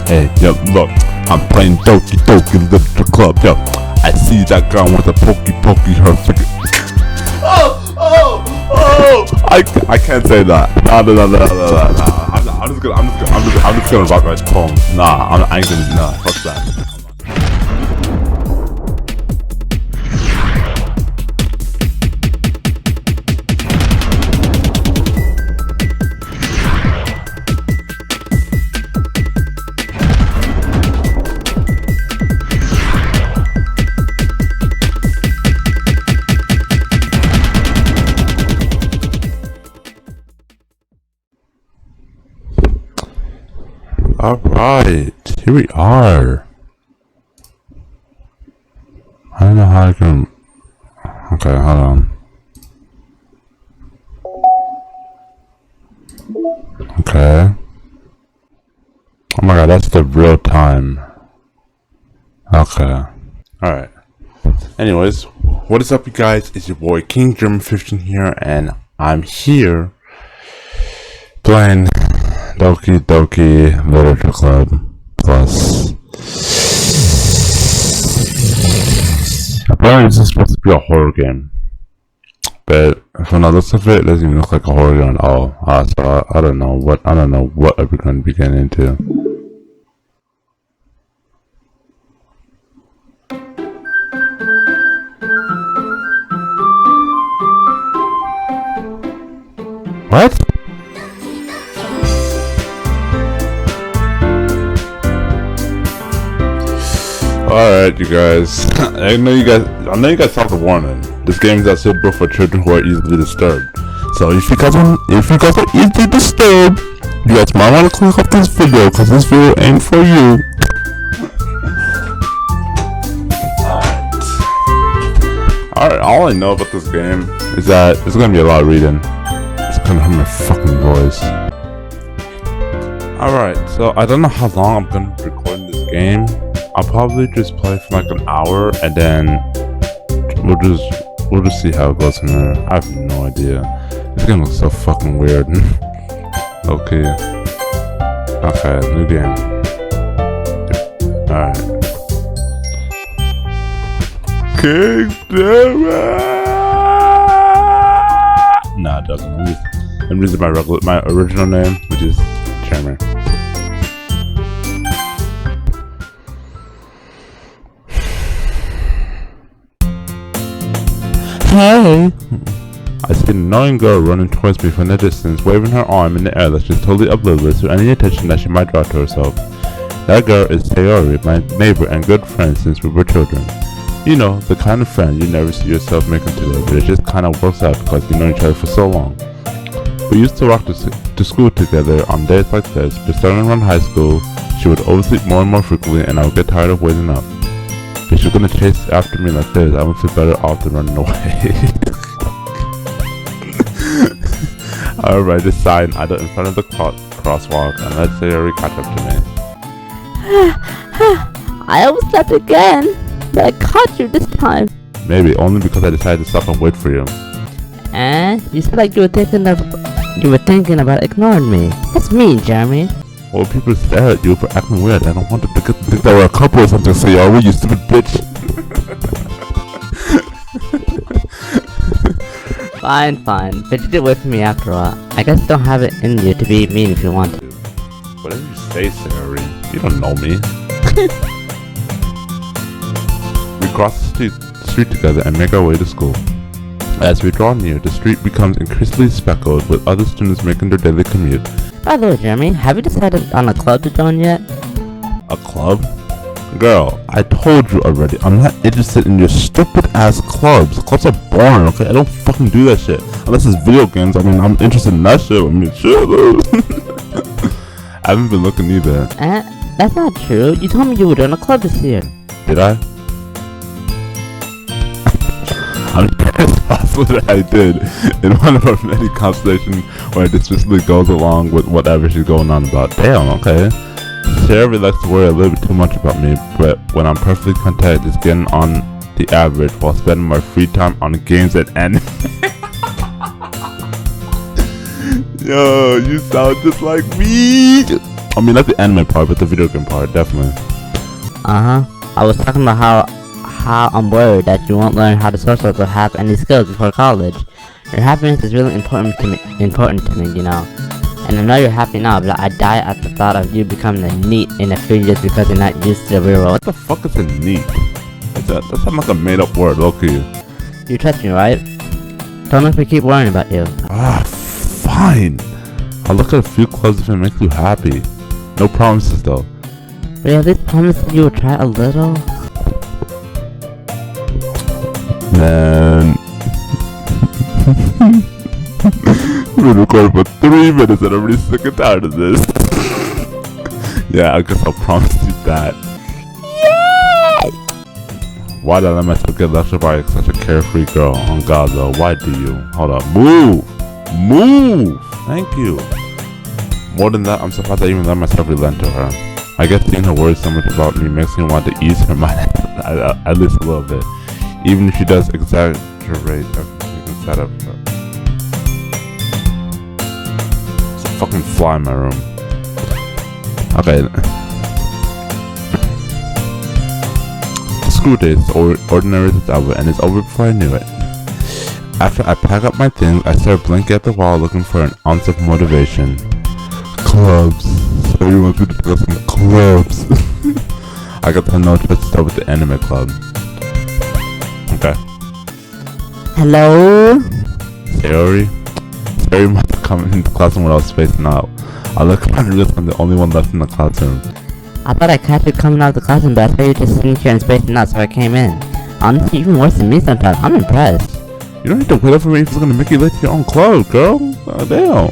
Hey, yo, look, I'm playing Doki Doki Literature Club, yo. I see that girl with a pokey her figure. I can't say that. Nah. I'm just gonna rock my poem. Nah, I ain't gonna, nah, fuck that. Alright, here we are. I don't know how I can... Okay, hold on. Okay. Oh my god, that's the real time. Okay. Alright. Anyways, what is up you guys? It's your boy King German 15 here, and I'm here playing Doki Doki Literature Club Plus. Apparently this is supposed to be a horror game, but from the looks of it, it doesn't even look like a horror game at all. So I don't know what we're going to be getting into. What? Alright, you guys. I know you guys saw the warning. This game is not suitable for children who are easily disturbed. So if you guys are easily disturbed, you guys might want to click off this video because this video ain't for you. Alright, all I know about this game is that it's gonna be a lot of reading. It's gonna hurt my fucking voice. Alright, so I don't know how long I'm gonna be recording this game. I'll probably just play for like an hour and then we'll just see how it goes from there. I have no idea. This game looks so fucking weird. Okay, new game. Alright. King German! Nah, it doesn't. I'm using my original name, which is Chairman. Hey! I see an annoying girl running towards me from the distance, waving her arm in the air like she's totally oblivious to any attention that she might draw to herself. That girl is Sayori, my neighbor and good friend since we were children. You know, the kind of friend you never see yourself making today, but it just kind of works out because you know each other for so long. We used to walk to school together on days like this, but starting around high school, she would oversleep more and more frequently and I would get tired of waiting up. If she's gonna chase after me like this, I would feel better off than running away. Alright, just sign either in front of the crosswalk and let's say Sayori catch up to me. I overslept again, but I caught you this time. Maybe, only because I decided to stop and wait for you. And you said like you were thinking about ignoring me. That's mean, Jeremy. Well, people stare at you for acting weird. I don't want them to think that we're a couple or something. So yo, you stupid bitch. Fine, but you did wait for me after all. I guess you don't have it in you to be mean if you want to. Whatever you say, Sayori. You don't know me. We cross the street together and make our way to school. As we draw near, the street becomes increasingly speckled with other students making their daily commute. By the way, Jeremy, have you decided on a club to join yet? A club? Girl, I told you already, I'm not interested in your stupid ass clubs. Clubs are boring, okay? I don't fucking do that shit. Unless it's video games, I mean, I'm interested in that shit. I mean, shit. I haven't been looking either. That's not true. You told me you would join a club this year. Did I? I mean, it's possible that I did in one of our many conversations where I just simply goes along with whatever she's going on about. Damn, okay. Sarah likes to worry a little bit too much about me, but when I'm perfectly content, just getting on the average while spending my free time on games and anime. Yo, you sound just like me. I mean, not the anime part, but the video game part, definitely. I was talking about how I'm worried that you won't learn how to socialize or have any skills before college. Your happiness is really important to me, you know. And I know you're happy now, but I die at the thought of you becoming a NEET in a few years because you're not used to the real world. What the fuck is a NEET? That sounds like a made-up word, okay? You trust me, right? Don't make me keep worrying about you. Fine. I'll look at a few clubs if it makes you happy. No promises, though. Will you at least promise that you will try a little? Man. We've been recording for 3 minutes and I'm already sick and tired of this. Yeah, I guess I'll promise you that. Yay! Why did I let myself get lectured by such a carefree girl? On God, though. Why do you? Hold up. Move! Move! Thank you. More than that, I'm surprised I even let myself relent to her. I guess seeing her worry so much about me makes me want to ease her mind at least a little bit. Even if she does exaggerate everything inside of her. There's a fucking fly in my room. Okay. The school day is ordinary as it's ever, and it's over before I knew it. After I pack up my things, I start blinking at the wall looking for an ounce of motivation. Clubs. Somebody wants me to pick up some clubs. I got to know to start with the anime club. Okay. Hello? Sayori? Sayori must have come into the classroom when I was spacing out. I look around and realize I'm the only one left in the classroom. I thought I caught you coming out of the classroom, but I saw you just sitting here and spacing out, so I came in. Honestly, even worse than me sometimes. I'm impressed. You don't need to wait up for me if it's gonna make you late to your own club, girl. Oh, damn.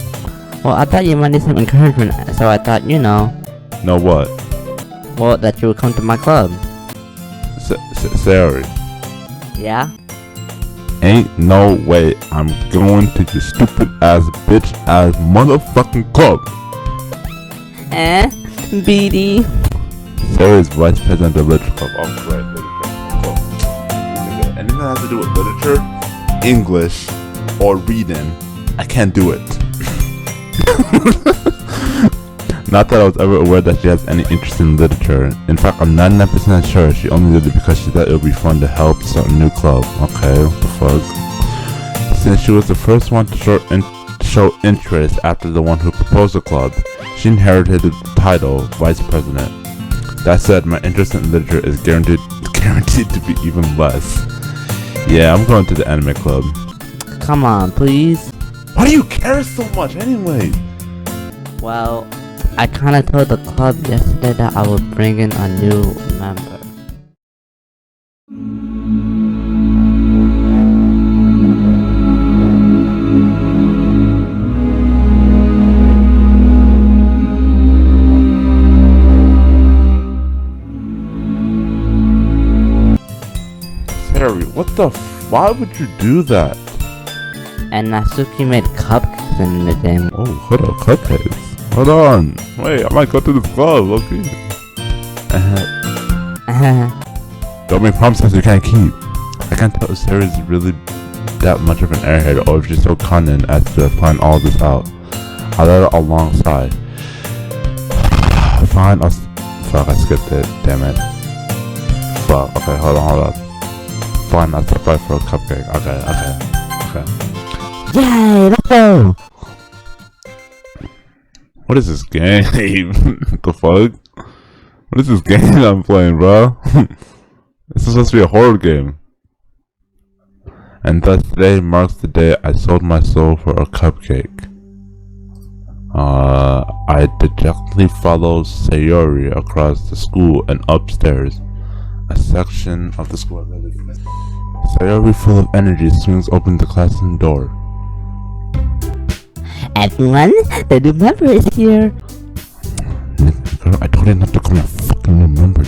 Well, I thought you might need some encouragement, so I thought, you know. Know what? Well, that you would come to my club. Sayori. Yeah? Ain't no way I'm going to your stupid ass bitch ass motherfucking club. BD. Sayori's vice president of literature club. Oh, right, literature club. Anything that has to do with literature, English, or reading, I can't do it. Not that I was ever aware that she has any interest in literature. In fact, I'm 99% sure she only did it because she thought it would be fun to help start a new club. Okay, what the fuck? Since she was the first one to show interest after the one who proposed the club, she inherited the title Vice President. That said, my interest in literature is guaranteed to be even less. Yeah, I'm going to the anime club. Come on, please. Why do you care so much anyway? Well, I kinda told the club yesterday that I would bring in a new member. Sayori, what the why would you do that? And Natsuki made cupcakes in the game. Oh, hold on, cupcakes. Hold on. Wait, I might go to this club, okay? Don't make promises you can't keep. I can't tell if Sayori's really that much of an airhead or if she's so cunning as to plan all this out. I let her alongside. Fine, fuck, I skipped it, damn it. Fuck, okay, hold on. Fine, I'll stop by for a cupcake. Okay. Yay, let's go! What is this game? What the fuck? What is this game I'm playing, bro? This is supposed to be a horror game. And thus today marks the day I sold my soul for a cupcake. I dejectedly followed Sayori across the school and upstairs. A section of the school I really missed. Sayori, full of energy, swings open the classroom door. Everyone, the new member is here. Girl, I told you not to call me a fucking new member.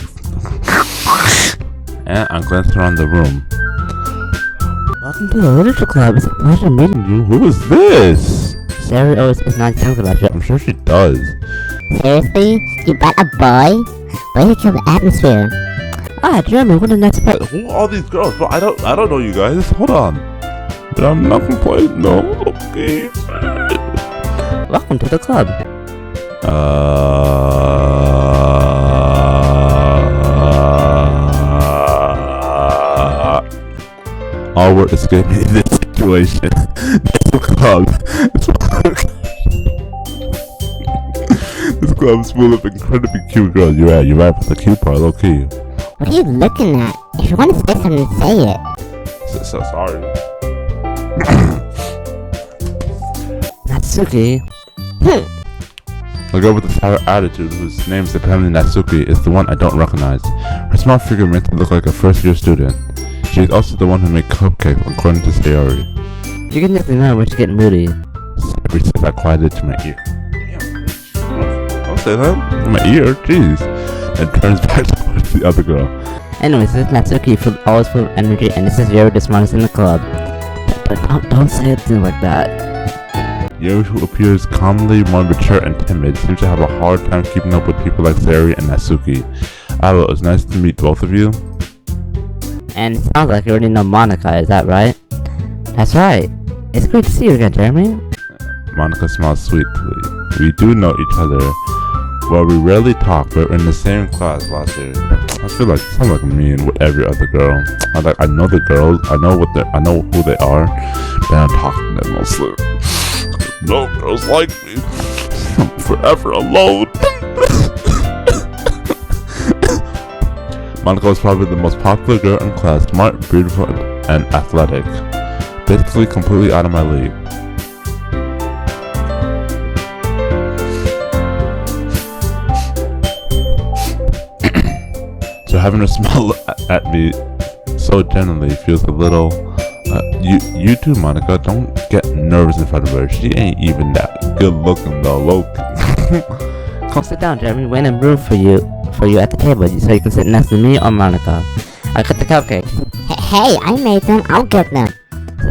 And I glanced around the room. Welcome to the literature club. It's a pleasure meeting you. Who is this? Sayori always is not jokes about you. I'm sure she does. Seriously? You brought a boy? Way to kill the atmosphere. Ah, Jeremy, what the next part? Who are all these girls? Bro, I don't know you guys. Hold on. But I'm not complaining. No, okay. welcome to the club. All word escape me in this situation. This club. This club is full of incredibly cute girls. You're right about the cute part, low key. What are you looking at? If you want to say something, say it. So sorry. Natsuki. The girl with the sour attitude, whose name is apparently Natsuki, is the one I don't recognize. Her small figure makes her look like a first-year student. She is also the one who made cupcakes, according to Sayori. You can just ignore when you get moody. Sayori said that quietly to my ear. Damn, don't say that in my ear, jeez. And turns back towards the other girl. Anyways, this is Natsuki, always full of energy, and this is Yuri, the smartest in the club. But don't say anything like that. Yuri, who appears calmly more mature and timid, seems to have a hard time keeping up with people like Sayori and Natsuki. Hello, it's nice to meet both of you. And it sounds like you already know Monica, is that right? That's right. It's great to see you again, Jeremy. Monica smiles sweetly. We do know each other. Well, we rarely talk, but we're in the same class last year. I feel like it sounds like me and with every other girl. I know the girls, I know who they are, but I don't talk to them mostly. No girls like me. I'm forever alone. Monica was probably the most popular girl in class, smart, beautiful, and athletic. Basically completely out of my league. So having her smile at me so gently feels a little... You too, Monica. Don't get nervous in front of her. She ain't even that good looking though, low-key. Come sit down, Jeremy. Wait in room for you at the table so you can sit next to me or Monica. I got the cupcakes. Hey, I made them. I'll get them.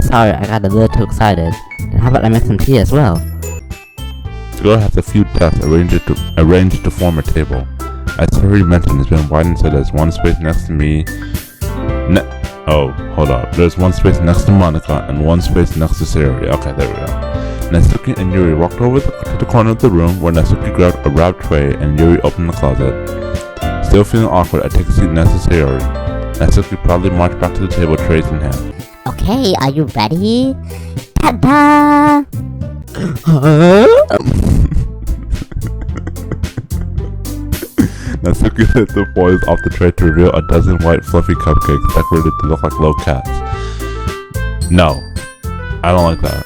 Sorry, I got a little too excited. Then how about I make some tea as well? The girl has a few desks arranged to form a table. As already mentioned, it's been widened so there's one space next to me. Oh, hold up. There's one space next to Monica and one space next to Sayori. Okay, there we go. Natsuki and Yuri walked over to the corner of the room where Natsuki grabbed a wrapped tray and Yuri opened the closet. Still feeling awkward, I take a seat next to Sayori. Natsuki proudly marched back to the table, trays in hand. Okay, are you ready? Ta-da! Natsuki hit the foils off the tray to reveal a dozen white fluffy cupcakes decorated to look like little cats. No, I don't like that.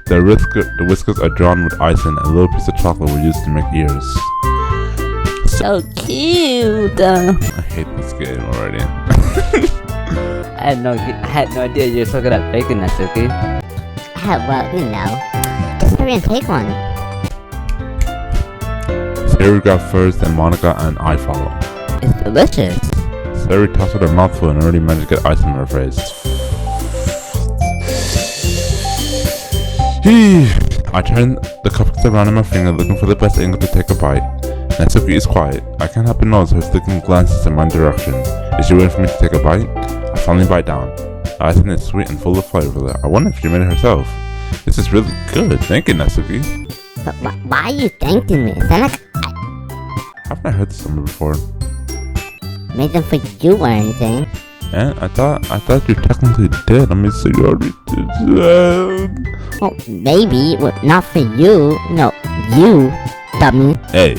The whiskers are drawn with icing and a little piece of chocolate were used to make ears. So cute! I hate this game already. I had no idea you were so good at baking, Natsuki. Well, you know. Just hurry and take one. Sayori grabbed first, then Monica and I follow. It's delicious. Sayori tossed with her mouth full and already managed to get ice on her face. I turned the cupcakes around in my finger looking for the best angle to take a bite. Natsuki is quiet. I can't help but notice her flicking glances in my direction. Is she waiting for me to take a bite? I finally bite down. The icing is sweet and full of flavor. I wonder if she made it herself. This is really good. Thank you, Natsuki. But why are you thanking me? Is that like Haven't I heard this number before? made them for you or anything? And I thought you technically did. I mean, so you already did. Well, maybe, but not for you. No, you, dummy. Hey,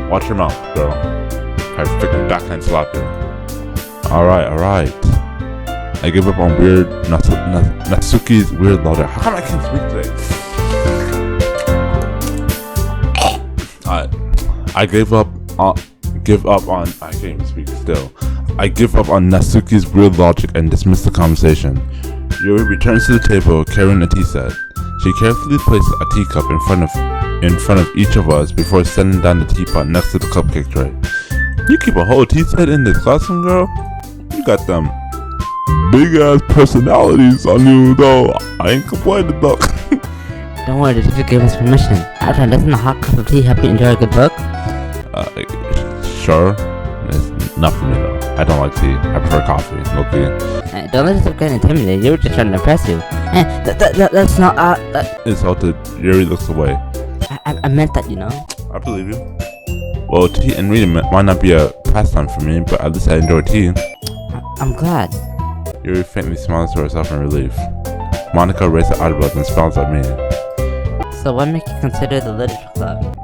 watch your mouth, girl. I freaking backhand slap you. Alright. I give up on weird Natsuki's weird logic. How come I can't speak today? I give up on I can't even speak still. I give up on Natsuki's weird logic and dismiss the conversation. Yuri returns to the table carrying a tea set. She carefully places a teacup in front of each of us before setting down the teapot next to the cupcake tray. You keep a whole tea set in this classroom, girl? You got them big ass personalities on you, though. I ain't complaining though. Don't worry, the teacher gave us permission. After, doesn't a hot cup of tea help you enjoy a good book? Sure. It's not for me though. I don't like tea. I prefer coffee. No tea. Don't let yourself get intimidated. You were just trying to impress you. That's not, Insulted, Yuri looks away. I meant that, you know. I believe you. Well, tea and reading might not be a pastime for me, but at least I enjoy tea. I'm glad. Yuri faintly smiles to herself in relief. Monica raises her eyebrows and smiles at me. So what makes you consider the literature club?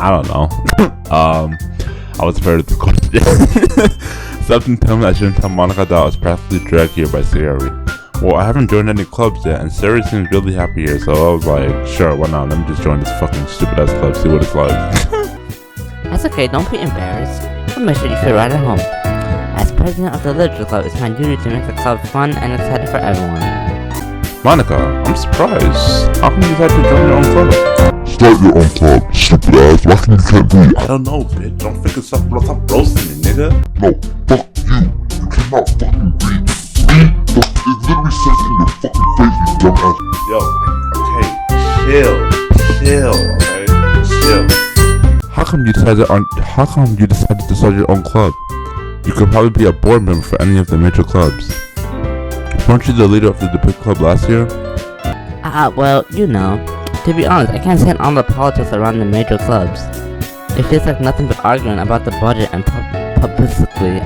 I don't know. I was afraid of the question. Something told me I shouldn't tell Monica that I was practically dragged here by Sayori. Well, I haven't joined any clubs yet, and Sayori seems really happy here, so I was like, sure, why not? Let me just join this fucking stupid ass club, see what it's like. That's okay, don't be embarrassed. I'll make sure you feel right at home. As president of the literature club, it's my duty to make the club fun and exciting for everyone. Monica, I'm surprised. How come you decided to join your own club? Start your own club, stupid ass. Why can you can't do it? I don't know, bitch. Don't figure something out. Stop roasting me, nigga. No, fuck you. You cannot fucking read. It literally says in your fucking face, you dumbass. Yo, okay, chill, okay? Chill. How come you decided to start your own club? You could probably be a board member for any of the major clubs. Weren't you the leader of the debate club last year? Well, you know. To be honest, I can't stand all the politics around the major clubs. It feels like nothing but arguing about the budget and publicity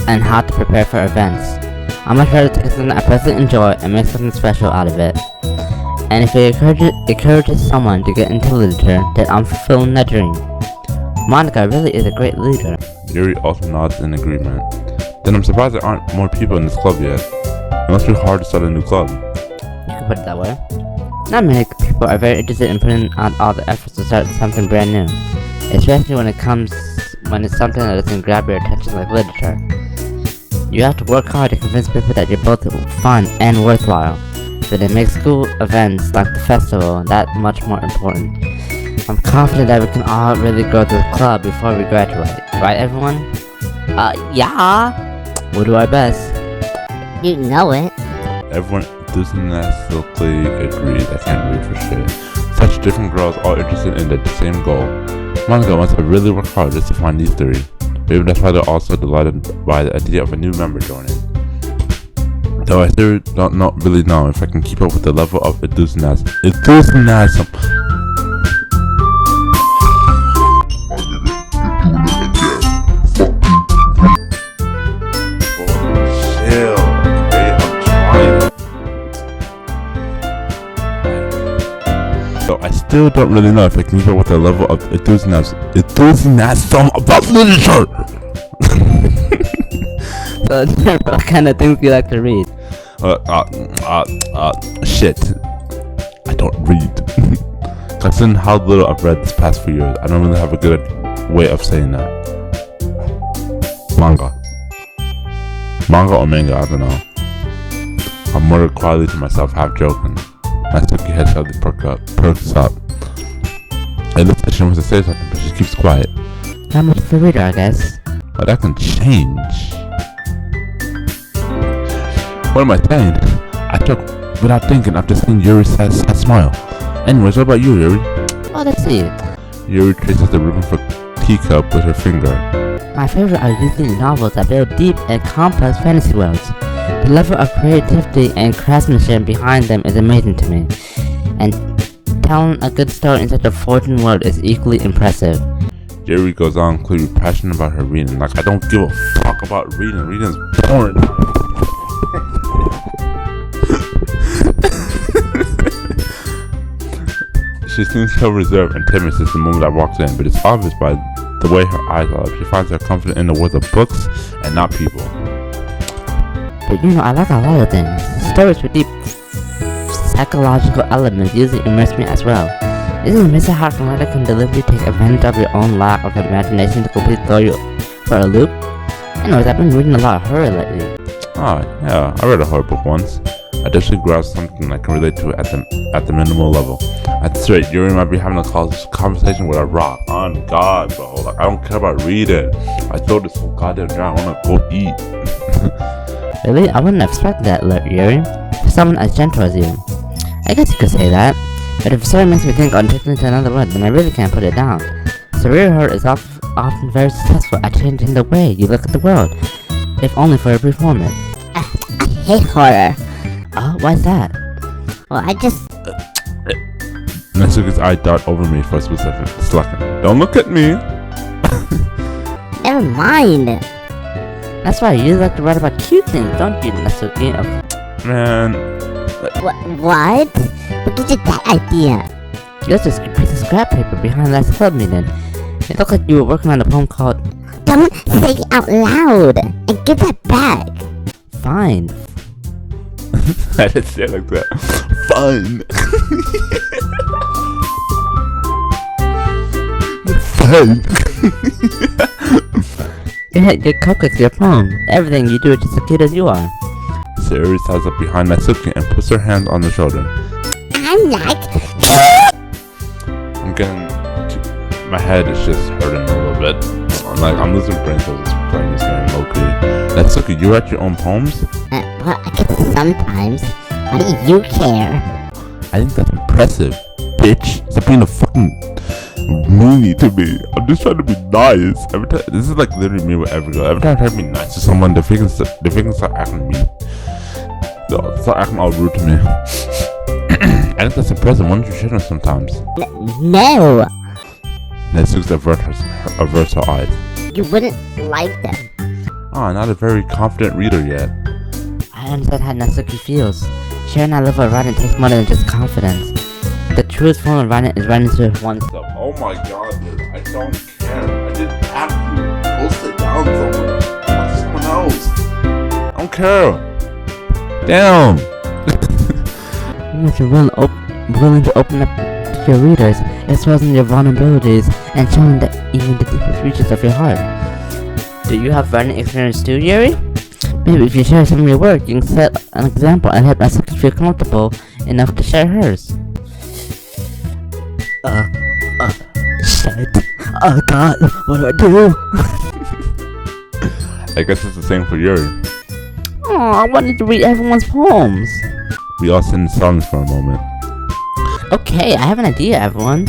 and how to prepare for events. I'm much rather take something I personally enjoy and make something special out of it. And if it encourages someone to get into literature, then I'm fulfilling that dream. Monica really is a great leader. Yuri also nods in agreement. Then I'm surprised there aren't more people in this club yet. It must be hard to start a new club. You can put it that way. Not many people are very interested in putting out all the efforts to start something brand new, especially when it's something that doesn't grab your attention like literature. You have to work hard to convince people that you're both fun and worthwhile, but it makes school events like the festival that much more important. I'm confident that we can all really grow the club before we graduate, right everyone? Yeah! We'll do our best. You know it. Everyone enthusiastically agrees. I can't read for shit. Such different girls all interested in the same goal. Monica must have really worked hard just to find these three. Maybe that's why they're also delighted by the idea of a new member joining. Though I still don't really know if I can keep up with the level of enthusiasm. I still don't really know if I can keep up with the level of enthusiasm about literature. So, what kind of things do you like to read? Shit. I don't read. Considering how little I've read this past few years, I don't really have a good way of saying that. Manga or manga, I don't know. I muttered quietly to myself, half joking. My silky head slightly perks up. It looks like she wants to say something, but she keeps quiet. Not much of a reader, I guess. But that can change. What am I saying? I took without thinking after seeing Yuri's sad smile. Anyways, what about you, Yuri? Oh, let's see. Yuri traces the ribbon for teacup with her finger. My favorite are usually novels that build deep and complex fantasy worlds. The level of creativity and craftsmanship behind them is amazing to me, and telling a good story in such a fortunate world is equally impressive. Jerry goes on, clearly passionate about her reading. Like, I don't give a fuck about reading. Reading is boring. She seems so reserved and timid since the moment I walked in, but it's obvious by the way her eyes are. She finds her confident in the words of books and not people. But you know, I like a lot of things. Stories with deep psychological elements usually immerse me as well. Isn't it amazing how a writer can deliberately take advantage of your own lack of imagination to completely throw you for a loop? Anyways, I've been reading a lot of horror lately. Oh, yeah, I read a horror book once. I definitely grasped something I can relate to at the minimal level. At this rate, Yuri might be having a conversation with a rock. On God, bro. Like, I don't care about reading. I throw this whole goddamn down. I wanna go eat. Really? I wouldn't expect that, Yuri. For someone as gentle as you. I guess you could say that. But if a story makes me think or take into another word, then I really can't put it down. So real horror is often very successful at changing the way you look at the world, if only for a brief moment. I hate horror. Oh, why's that? Well, I just... Natsuki's eye dart over me for a specific second. Don't look at me! Never mind. That's right, you like to write about cute things, don't you, Natsuki? Man, What? What gives you that idea? There's this piece of scrap paper behind last club meeting. It looked like you were working on a poem called Don't say it out loud and give that back. Fine. I didn't say it like that. Fun! Fun! Your cupcakes, your poem. Everything you do is just as cute as you are. Sayori stands up behind Natsuki and puts her hand on her shoulder. I'm like... I'm getting... My head is just hurting a little bit. I'm losing brain cells playing this game, low-key. Natsuki, you write your own poems? well, I guess sometimes. Why do you care? I think that's impressive, bitch. Stop being a fucking meanie to me. I'm just trying to be nice. Every time, this is like literally me with every girl. Every time I try to be nice to someone, they freaking start acting mean. They'll start acting all rude to me. I think that's impressive. Why don't you shit on sometimes? No! Natsuki averts her eyes. You wouldn't like them. Ah, not a very confident reader yet. I understand how Natsuki feels. Sharing our love of writing takes more than just confidence. The truest form of writing is writing to oneself. Oh my god, dude. I don't care. I didn't have to post it down somewhere. Talk to someone else. I don't care. Damn. If you're willing to open up to your readers, exposing your vulnerabilities, and showing that even the deepest reaches of your heart. Do you have writing experience too, Yuri? Maybe if you share some of your work, you can set an example and help Natsuki feel comfortable enough to share hers. Shit. Oh god, what do I do? I guess it's the same for Yuri. Oh, I wanted to read everyone's poems. We all sit in silence for a moment. Okay, I have an idea, everyone.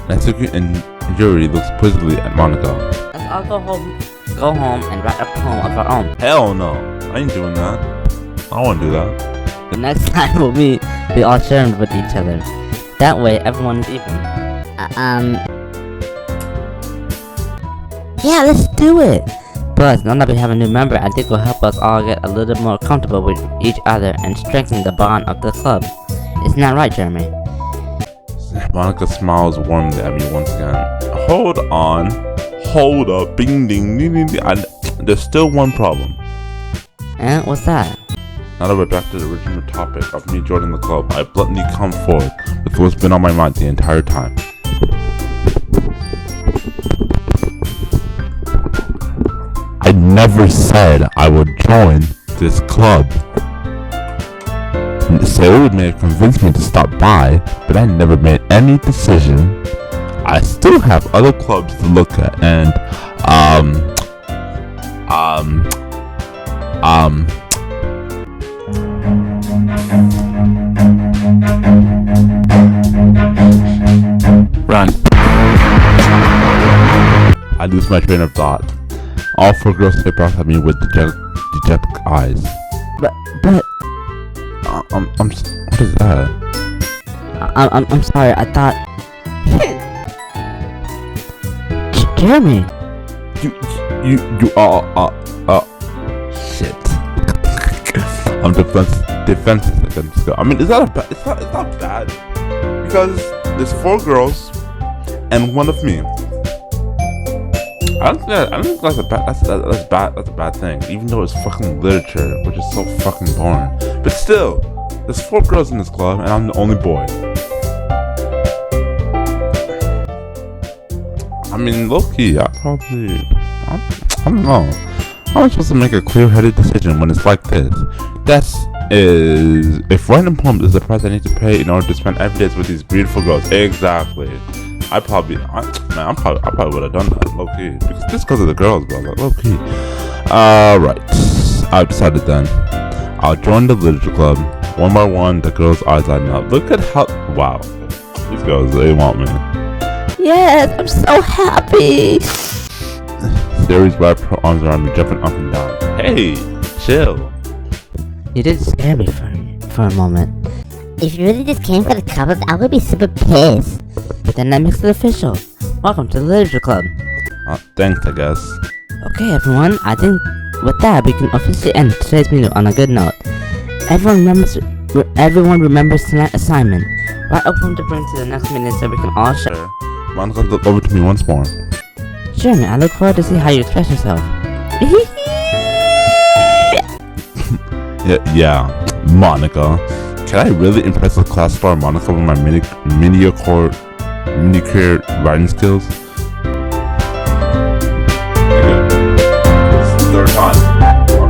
Natsuki and Yuri looks quizzically at Monica. Let's all go home and write a poem of our own. Hell no. I ain't doing that. I don't want to do that. The next time we'll meet, we all share them with each other. That way, everyone is even. Yeah, let's do it! Plus, now that we have a new member, I think will help us all get a little more comfortable with each other and strengthen the bond of the club. Isn't that right, Jeremy? Monica smiles warmly at me once again. Hold on. Hold up. Bing ding ding ding ding. There's still one problem. And what's that? Now that we're back to the original topic of me joining the club, I bluntly come forward with what's been on my mind the entire time. I never said I would join this club. Sayori may have convinced me to stop by, but I never made any decision. I still have other clubs to look at, and run. I lose my train of thought. All four girls stare back at me with dejected eyes. But what is that? I'm sorry, I thought... Jeremy! You shit. I'm defensive against this girl. I mean, it's not bad. Because there's four girls and one of me. I don't think that's a bad thing. Even though it's fucking literature, which is so fucking boring. But still, there's four girls in this club and I'm the only boy. I mean, low-key, I don't know. How am I supposed to make a clear-headed decision when it's like this? If writing poems is the price I need to pay in order to spend every day with these beautiful girls. Exactly. I probably would have done that, low-key. Because of the girls, bro, like, low-key. Right. I've decided then. I'll join the literature club. One by one, the girls' eyes lighten up. Look at how, wow. These girls, they want me. Yes, I'm so happy. Sayori's wrapped her arms around me, jumping up and down. Hey, chill. You did scare me for a moment. If you really just came for the couples, I would be super pissed. But then that makes it official. Welcome to the Literature Club. Thanks, I guess. Okay, everyone, I think with that we can officially end today's meeting on a good note. Everyone remembers tonight's assignment. Write a poem to bring to the next meeting so we can all share. Monica, look over to me once more. Sure, man, I look forward to see how you express yourself. Yeah, Monica. Can I really impress the class star Monica with my mediocre writing skills? This is the third time.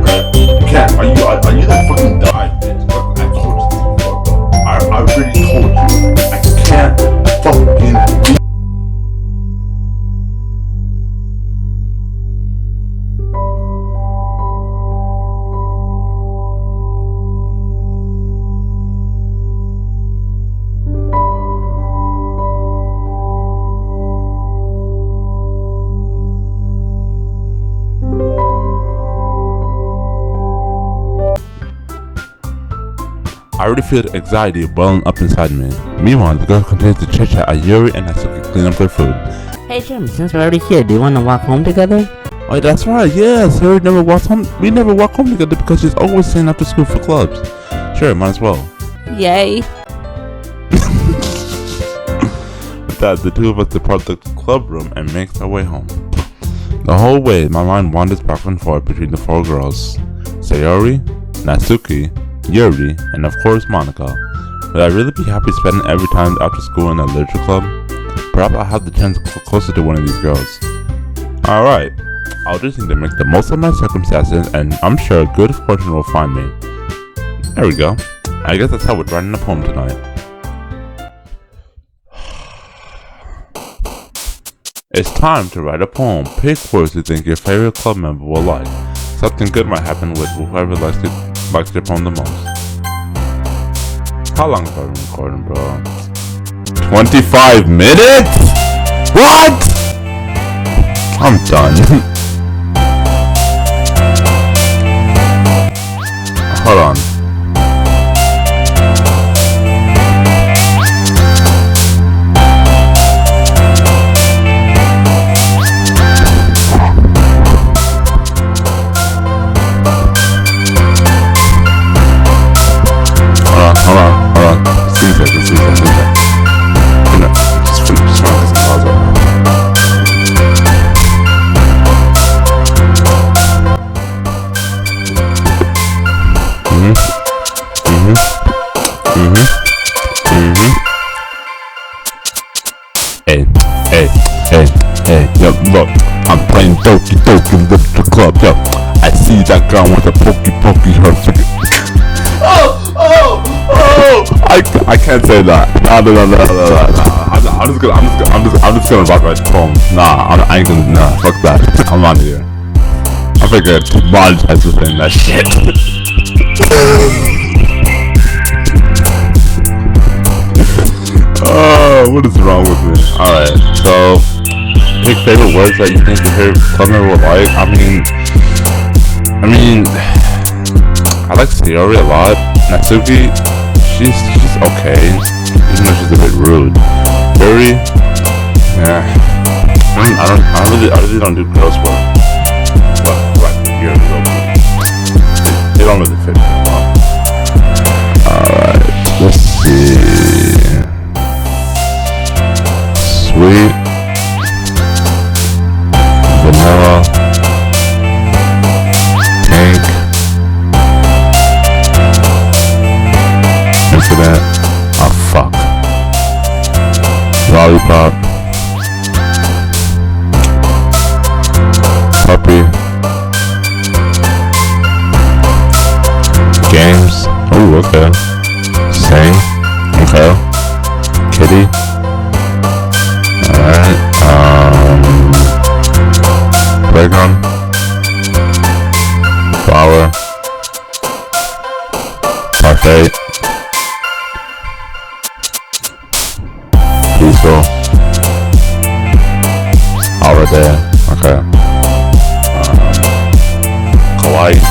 Okay? You can't. Are you that fucking die, bitch? I told you. I already told you. I can't fucking be. I already feel the anxiety welling up inside me. Meanwhile, the girl continues to chit-chat as Yuri and Natsuki clean up their food. Hey, Jeremy, since we're already here, do you want to walk home together? Oh, that's right, yes, we never walk home together because she's always staying after school for clubs. Sure, might as well. Yay! With that, the two of us depart the club room and make our way home. The whole way, my mind wanders back and forth between the four girls. Sayori, Natsuki, Yuri, and of course Monica. Would I really be happy spending every time after school in a literature club? Perhaps I'll have the chance to go closer to one of these girls. Alright, I'll just need to make the most of my circumstances and I'm sure good fortune will find me. There we go. I guess that's how we're writing a poem tonight. It's time to write a poem. Pick words you think your favorite club member will like. Something good might happen with whoever likes your poem the most. How long have I been recording, bro? 25 minutes? What? I'm done. Hold on. Hold on. Just give me a second. Just finish some pause right now. Hey, yo, look, I'm playing Doki Doki Literature Club, yo. I see that girl with a pokey her figure. I can't say that. No. I'm just gonna rock my poem. Nah, I ain't gonna. Nah, fuck that. I'm out of here. I figured monetize this thing. That shit. Oh, what is wrong with me? Alright, so pick favorite words that you think your favorite club member will like. I mean, I like Sayori a lot. Natsuki, she's okay, even though she's a bit rude. Yuri, yeah. I really don't do girls well. But Yuri, they don't really fit me well. Alright, let's see. Sweet, vanilla, pink, infinite, oh fuck, lollipop, puppy, games, oh okay, sing, okay, kitty. Alright, playground, flower, parfait, light.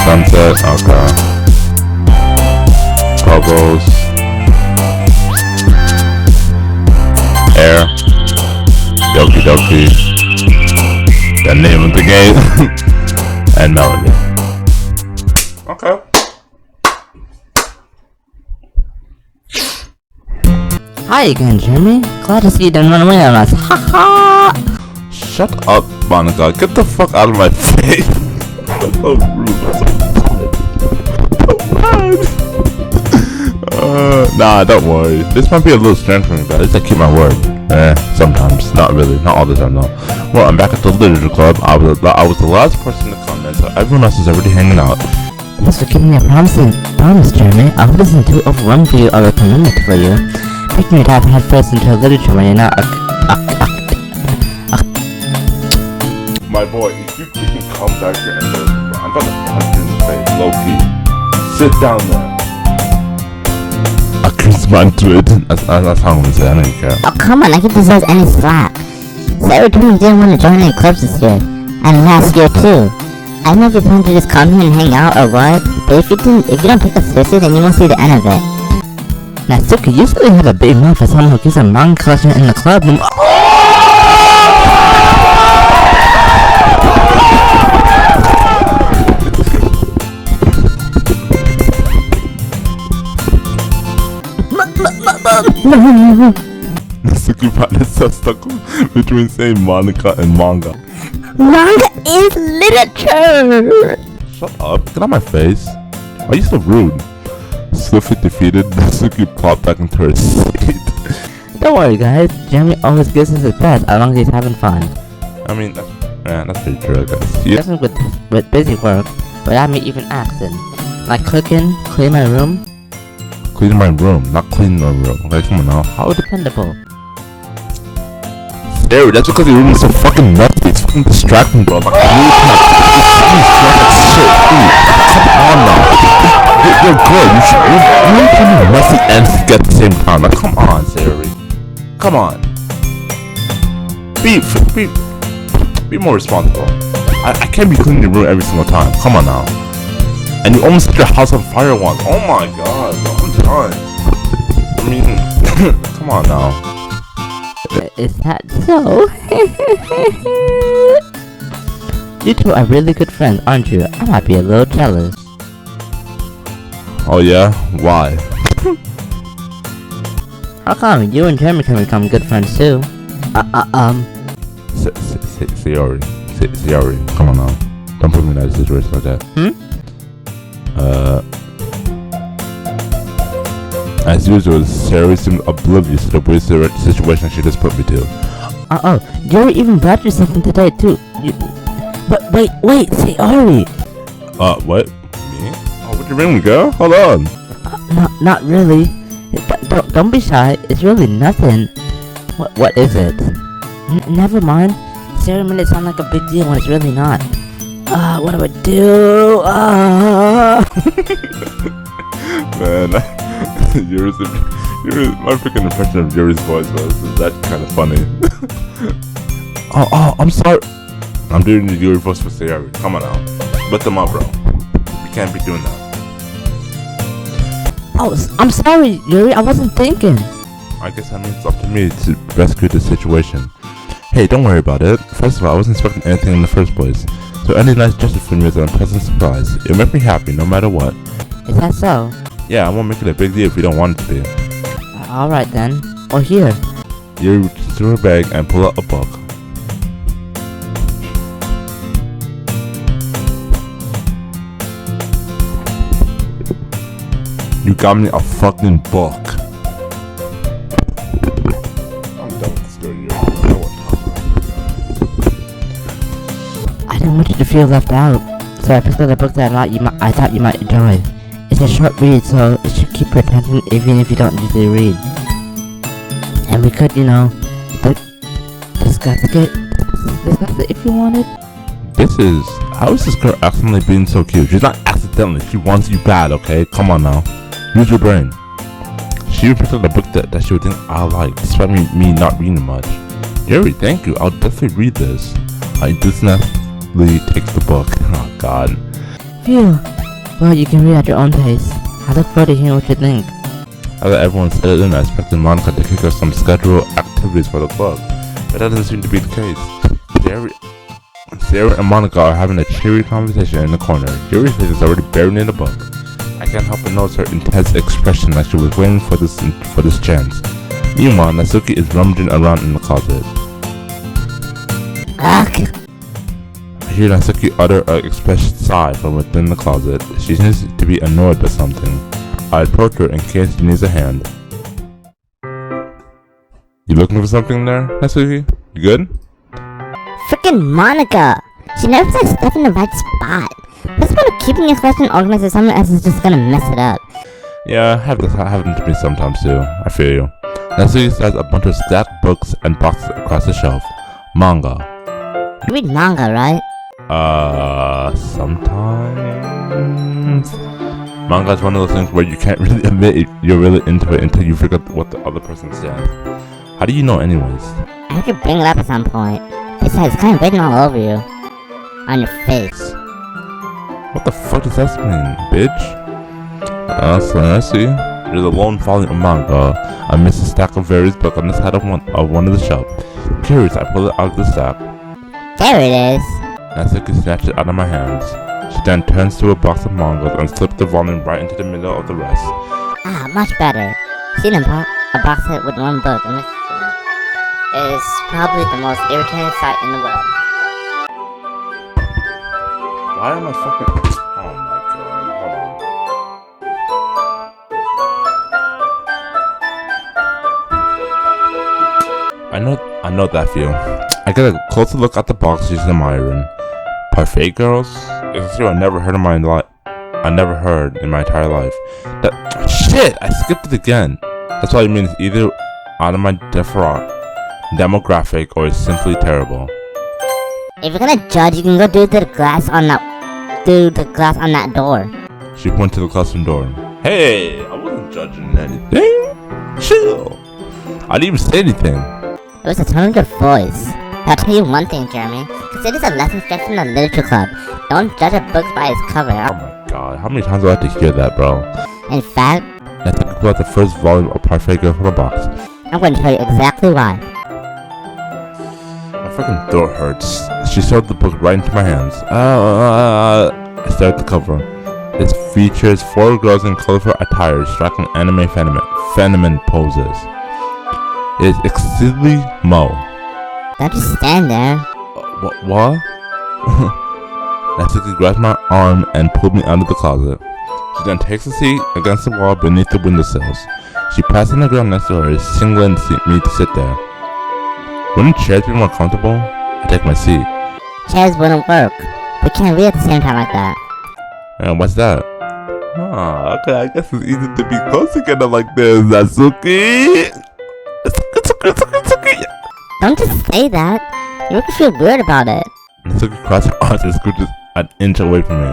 Sunset, okay. Bubbles. Air. Doki Doki. The name of the game. And melody. Okay. Hi again, Jeremy. Glad to see you didn't run away on us. Ha ha! Shut up, Monica. Get the fuck out of my face. That's so rude. That's so bad. Nah, don't worry. This might be a little strange for me, but at least I keep my word. Sometimes. Not really. Not all the time, though. Well, I'm back at the literature club. I was the last person to come in, so everyone else is already hanging out. Thanks for giving me a promise, Jeremy. I hope this isn't too overwhelming for you or a commitment for you. Taking your dive head first into literature when you're not My boy, if you can come back here and I'm about to punch you in the face, low key. Sit down there. I couldn't mind to it. That's how I'm gonna say. I don't even care. Oh, come on, I think deserves any slack. Sarah told me you didn't want to join any clubs this year. And last year, too. I don't know if you plan to just come here and hang out or what, but if you don't take us seriously, then you won't see the end of it. Natsuki, you really have a big mouth for someone who keeps a manga collection in the club. Natsuki probably is so stuck between saying Monica and manga. Manga is literature! Shut up. Get out my face. Why are you so rude? Swiftly defeated, Natsuki plopped back into her seat. Don't worry, guys. Jeremy always gives us his best as long as he's having fun. I mean, that's pretty true, I guess. He doesn't with busy work without me even asking. Like cooking, clean my room. Cleaning my room, not cleaning my room. Okay, come on now. How dependable. Scary, that's because your room is so fucking messy. It's fucking distracting, bro. Like, really shit. Dude, come on now. You're good. You're really messy and sick at the same time. Like, come on, Sari. Come on. Be more responsible. I can't be cleaning your room every single time. Come on now. And you almost set your house on fire once. Oh my god, bro, I'm done. I mean, come on now. Is that so? You two are really good friends, aren't you? I might be a little jealous. Oh yeah? Why? How come you and Jeremy can become good friends too? Sayori, come on now. Don't put me in that situation like that. As usual, Sayori seemed oblivious to the weird situation she just put me to. Jerry even brought you something today too. But wait, Sayori! What? Me? Oh, what you bring me, girl? Hold on. Not really. Don't be shy. It's really nothing. What is it? Never mind. Sayori made it sound like a big deal when it's really not. What do I do? Man, my freaking impression of Yuri's voice was that kind of funny. I'm sorry. I'm doing the Yuri voice for Sayori. Come on now. Let them up, bro. You can't be doing that. Oh, I'm sorry, Yuri. I wasn't thinking. I guess that means it's up to me to rescue the situation. Hey, don't worry about it. First of all, I wasn't expecting anything in the first place. So any nice gesture from you is an unpleasant surprise. It'll make me happy no matter what. Is that so? Yeah, I won't make it a big deal if you don't want it to be. Alright then. Or here. Yuri reaches to her bag and pull out a book. You got me a fucking book. I'm done with this girl, Yuri. I didn't want you to feel left out, so I picked up a book that I thought you might enjoy. It's a short read, so it should keep your attention even if you don't usually read. And we could, discuss it if you wanted. How is this girl accidentally being so cute? She's not accidentally, she wants you bad, okay? Come on now. Use your brain. She even picked up a book that she would think I like, despite me not reading much. Jerry, thank you. I'll definitely read this. I enthusiastically take the book. Oh god. Phew. Well, you can read at your own pace. I look forward to hearing what you think. After everyone settled in, I expected Monica to kick off some scheduled activities for the club, but that doesn't seem to be the case. Sarah and Monica are having a cheery conversation in the corner. Jerry's face is already buried in the book. I can't help but notice her intense expression like she was waiting for this chance. Meanwhile, Natsuki is rummaging around in the closet. Ugh. I hear Natsuki utter an expressed sigh from within the closet. She seems to be annoyed by something. I approach her in case she needs a hand. You looking for something there, Natsuki? You good? Frickin' Monica! She never puts her stuff in the right spot. What's the point of keeping your collection organized if someone else is just gonna mess it up? Yeah, this happens to me sometimes too. I feel you. Natsuki has a bunch of stacked books and boxes across the shelf. Manga. You read manga, right? Sometimes. Manga is one of those things where you can't really admit you're really into it until you forget what the other person said. How do you know anyways? I could bring it up at some point. Besides, it's kind of written all over you. On your face. What the fuck does that mean, bitch? So let's see. There's a lone volume of manga amidst a stack of various books on the side of one of the shelves. Curious, I pull it out of the stack. There it is. Natsuki snatched it out of my hands. She then turns to a box of mangas and slips the volume right into the middle of the rest. Ah, much better. Seeing a box set with one book is probably the most irritating sight in the world. Why am I fucking... Oh my god, hold on. I know that feel. I get a closer look at the box she's admiring. Parfait girls? It's true I never heard in my entire life. That shit! I skipped it again. That's what I mean. It's either out of my demographic or it's simply terrible. If you're gonna judge, you can go do the glass on that door. She pointed to the classroom door. Hey, I wasn't judging anything. Chill. I didn't even say anything. It was a tone of your voice. I'll tell you one thing, Jeremy. Consider this a lesson straight from the literature club. Don't judge a book by its cover. Oh my god, how many times do I have to hear that, bro? In fact, I think I pulled out the first volume of Parfait Girl from the box. I'm going to tell you exactly why. My freaking throat hurts. She shoved the book right into my hands. I stared at the cover. It features 4 girls in colorful attire striking anime feminine poses. It is exceedingly Mo. Don't just stand there. What? Natsuki grabbed my arm and pulled me out of the closet. She then takes a seat against the wall beneath the windowsills. She passes on the ground next to her, signaling me to sit there. Wouldn't chairs be more comfortable? I take my seat. Chairs wouldn't work. We can't read at the same time like that. And what's that? Oh, okay, I guess it's easy to be close together like this, Natsuki. Natsuki. Don't just say that. You make me feel weird about it. Natsuki crossed her arms and scooted an inch away from me.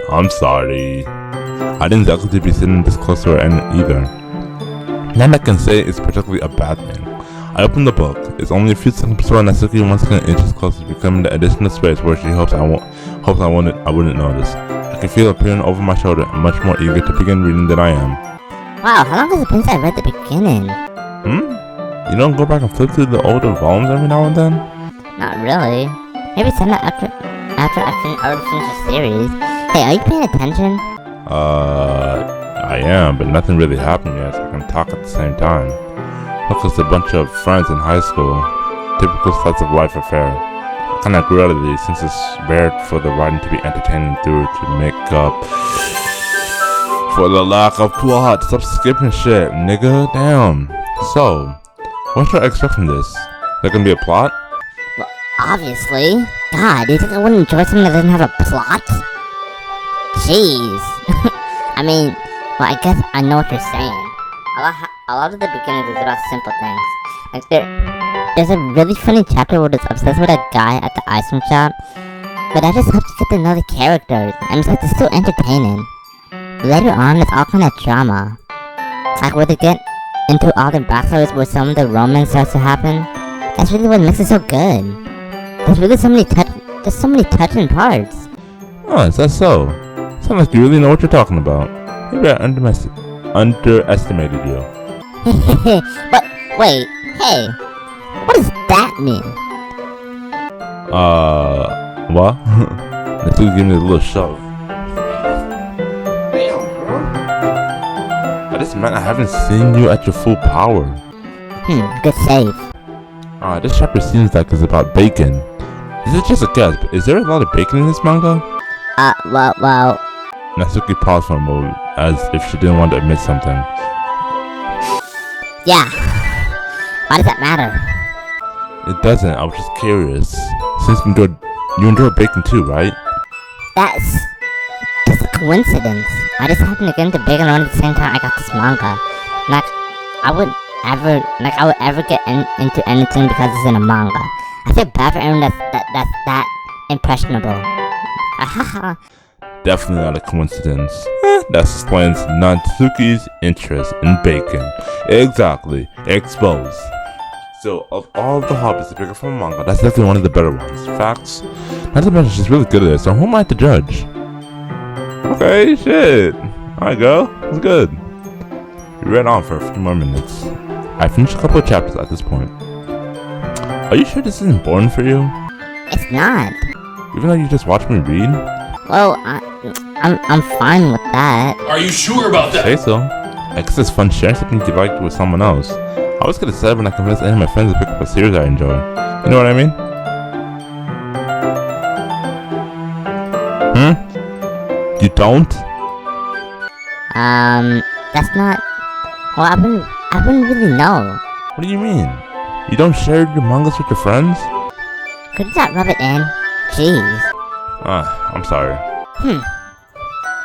I'm sorry. I didn't expect to be sitting this close to her either. None I can say is particularly a bad thing. I opened the book. It's only a few seconds before Natsuki once again inches closer, becoming the additional space where she hopes I wouldn't notice. I can feel her peering over my shoulder and much more eager to begin reading than I am. Wow, how long has it been since I read the beginning? You don't go back and flip through the older volumes every now and then? Not really. Maybe sometime after I already finished the series. Hey, are you paying attention? I am, but nothing really happened yet, so I can talk at the same time. Look, it's a bunch of friends in high school. Typical slice of life affair. I kinda grew out of these since it's rare for the writing to be entertaining through to make up for the lack of plot. Stop skipping shit, nigga. Damn. So, what should I expect from this? There gonna be a plot? Well, obviously. God, do you think I wouldn't enjoy something that doesn't have a plot? Jeez. I mean, well, I guess I know what you're saying. A lot of the beginnings is about simple things. Like there's a really funny chapter where it's obsessed with a guy at the ice cream shop. But that just helps you get to know the characters, and besides, it's still entertaining. Later on, it's all kind of drama. Like where they get into all the backstories where some of the romance starts to happen. That's really what makes it so good. There's so many touching parts. Oh, is that so? Sounds like you really know what you're talking about. Maybe I underestimated you. But wait, hey, what does that mean? What? Let's give me a little shove. Damn, bro. I just meant I haven't seen you at your full power. Good save. This chapter seems like it's about bacon. This is just a guess, but is there a lot of bacon in this manga? Well. Natsuki paused for a moment, as if she didn't want to admit something. Yeah. Why does that matter? It doesn't, I was just curious. Since you enjoy bacon too, right? That's just a coincidence. I just happened to get into bacon around the same time I got this manga. Like, I would ever get into anything because it's in a manga. I feel bad for anyone that's that impressionable. Definitely not a coincidence. That explains Natsuki's interest in bacon. Exactly. Exposed. So, of all the hobbies to pick up from a manga, that's definitely one of the better ones. Facts. Not to mention, she's really good at it, so who am I to judge? Okay, shit. Alright, girl. That's good. We read on for a few more minutes. I finished a couple of chapters at this point. Are you sure this isn't boring for you? It's not. Even though you just watched me read? Well, I'm fine with that. Are you sure about that? Say so. I guess it's fun sharing something you like with someone else. I always get excited when I convince any of my friends to pick up a series I enjoy. You know what I mean? You don't? That's not. Well, I wouldn't really know. What do you mean? You don't share your mangas with your friends? Could you not rub it in? Jeez. I'm sorry.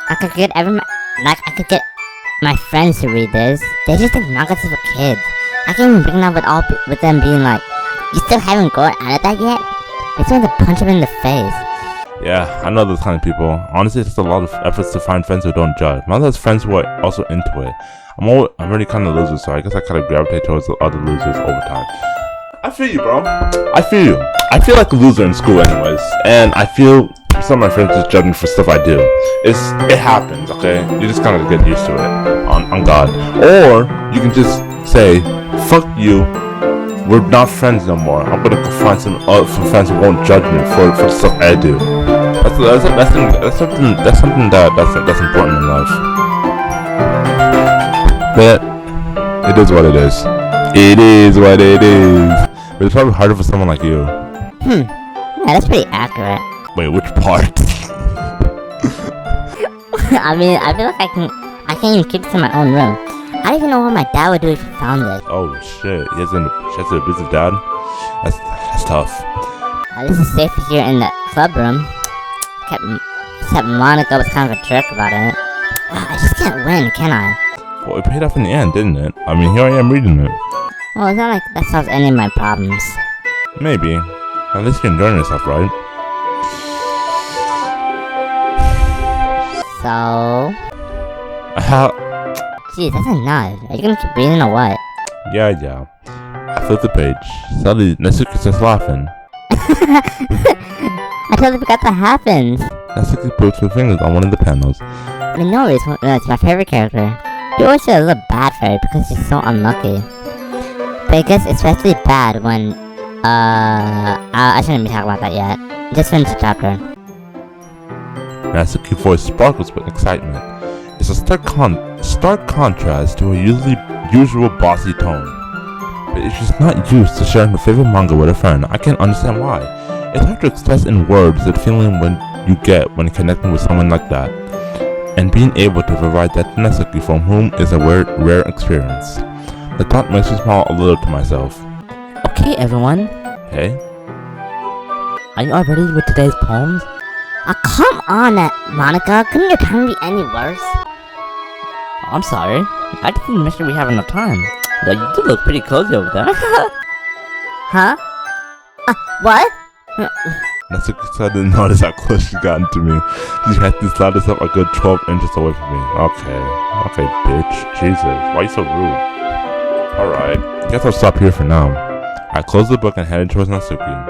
I could get my friends to read this. They just think mangas is for kids. I can't even bring it up with them being like, you still haven't gone out of that yet? It's going to punch them in the face. Yeah, I know those kind of people. Honestly, it's a lot of efforts to find friends who don't judge. My other has friends who are also into it. I'm already kind of loser, so I guess I kind of gravitate towards the other losers over time. I feel you, bro. I feel you. I feel like a loser in school anyways, and I feel some of my friends just judge me for stuff I do. It happens, okay? You just kind of get used to it, on God. Or, you can just say, fuck you, we're not friends no more. I'm gonna go find some friends who won't judge me for the stuff I do. That's something that's important in life. But it is what it is. It is what it is. But it's probably harder for someone like you. Yeah, that's pretty accurate. Wait, which part? I mean, I feel like I can't even keep this in my own room. I don't even know what my dad would do if he found it. Oh shit, he has an abusive dad? That's tough. At least it's safe here in the club room. Except Monica was kind of a jerk about it. I just can't win, can I? Well, it paid off in the end, didn't it? I mean, here I am reading it. Well, it's not like that solves any of my problems. Maybe. At least you're enjoying yourself, right? So... Jeez, that's enough. Are you gonna keep reading or what? Yeah. I flipped the page. Suddenly, Natsuki's just laughing. I totally forgot that happens. Natsuki puts her fingers on one of the panels. I know it's my favorite character. You always feel a little bad for her because she's so unlucky. But I guess especially bad when, I shouldn't be talking about that yet. Just finish the chapter. Natsuki's voice sparkles with excitement. It's a stark contrast to her usual bossy tone. But if she's not used to sharing her favorite manga with a friend, I can't understand why. It's hard to express in words the feeling when you get when connecting with someone like that. And being able to provide that to Natsuki from whom is a rare experience. The thought makes me smile a little to myself. Okay, everyone. Hey? Are you all ready with today's poems? Come on, Monica. Couldn't your time be any worse? I'm sorry. I didn't make sure we have enough time. Though you do look pretty cozy over there. Huh? What? Natsuki didn't notice how close she gotten to me. She had to slide herself a good 12 inches away from me. Okay, bitch. Jesus, why you so rude? Alright, guess I'll stop here for now. I closed the book and headed towards Natsuki.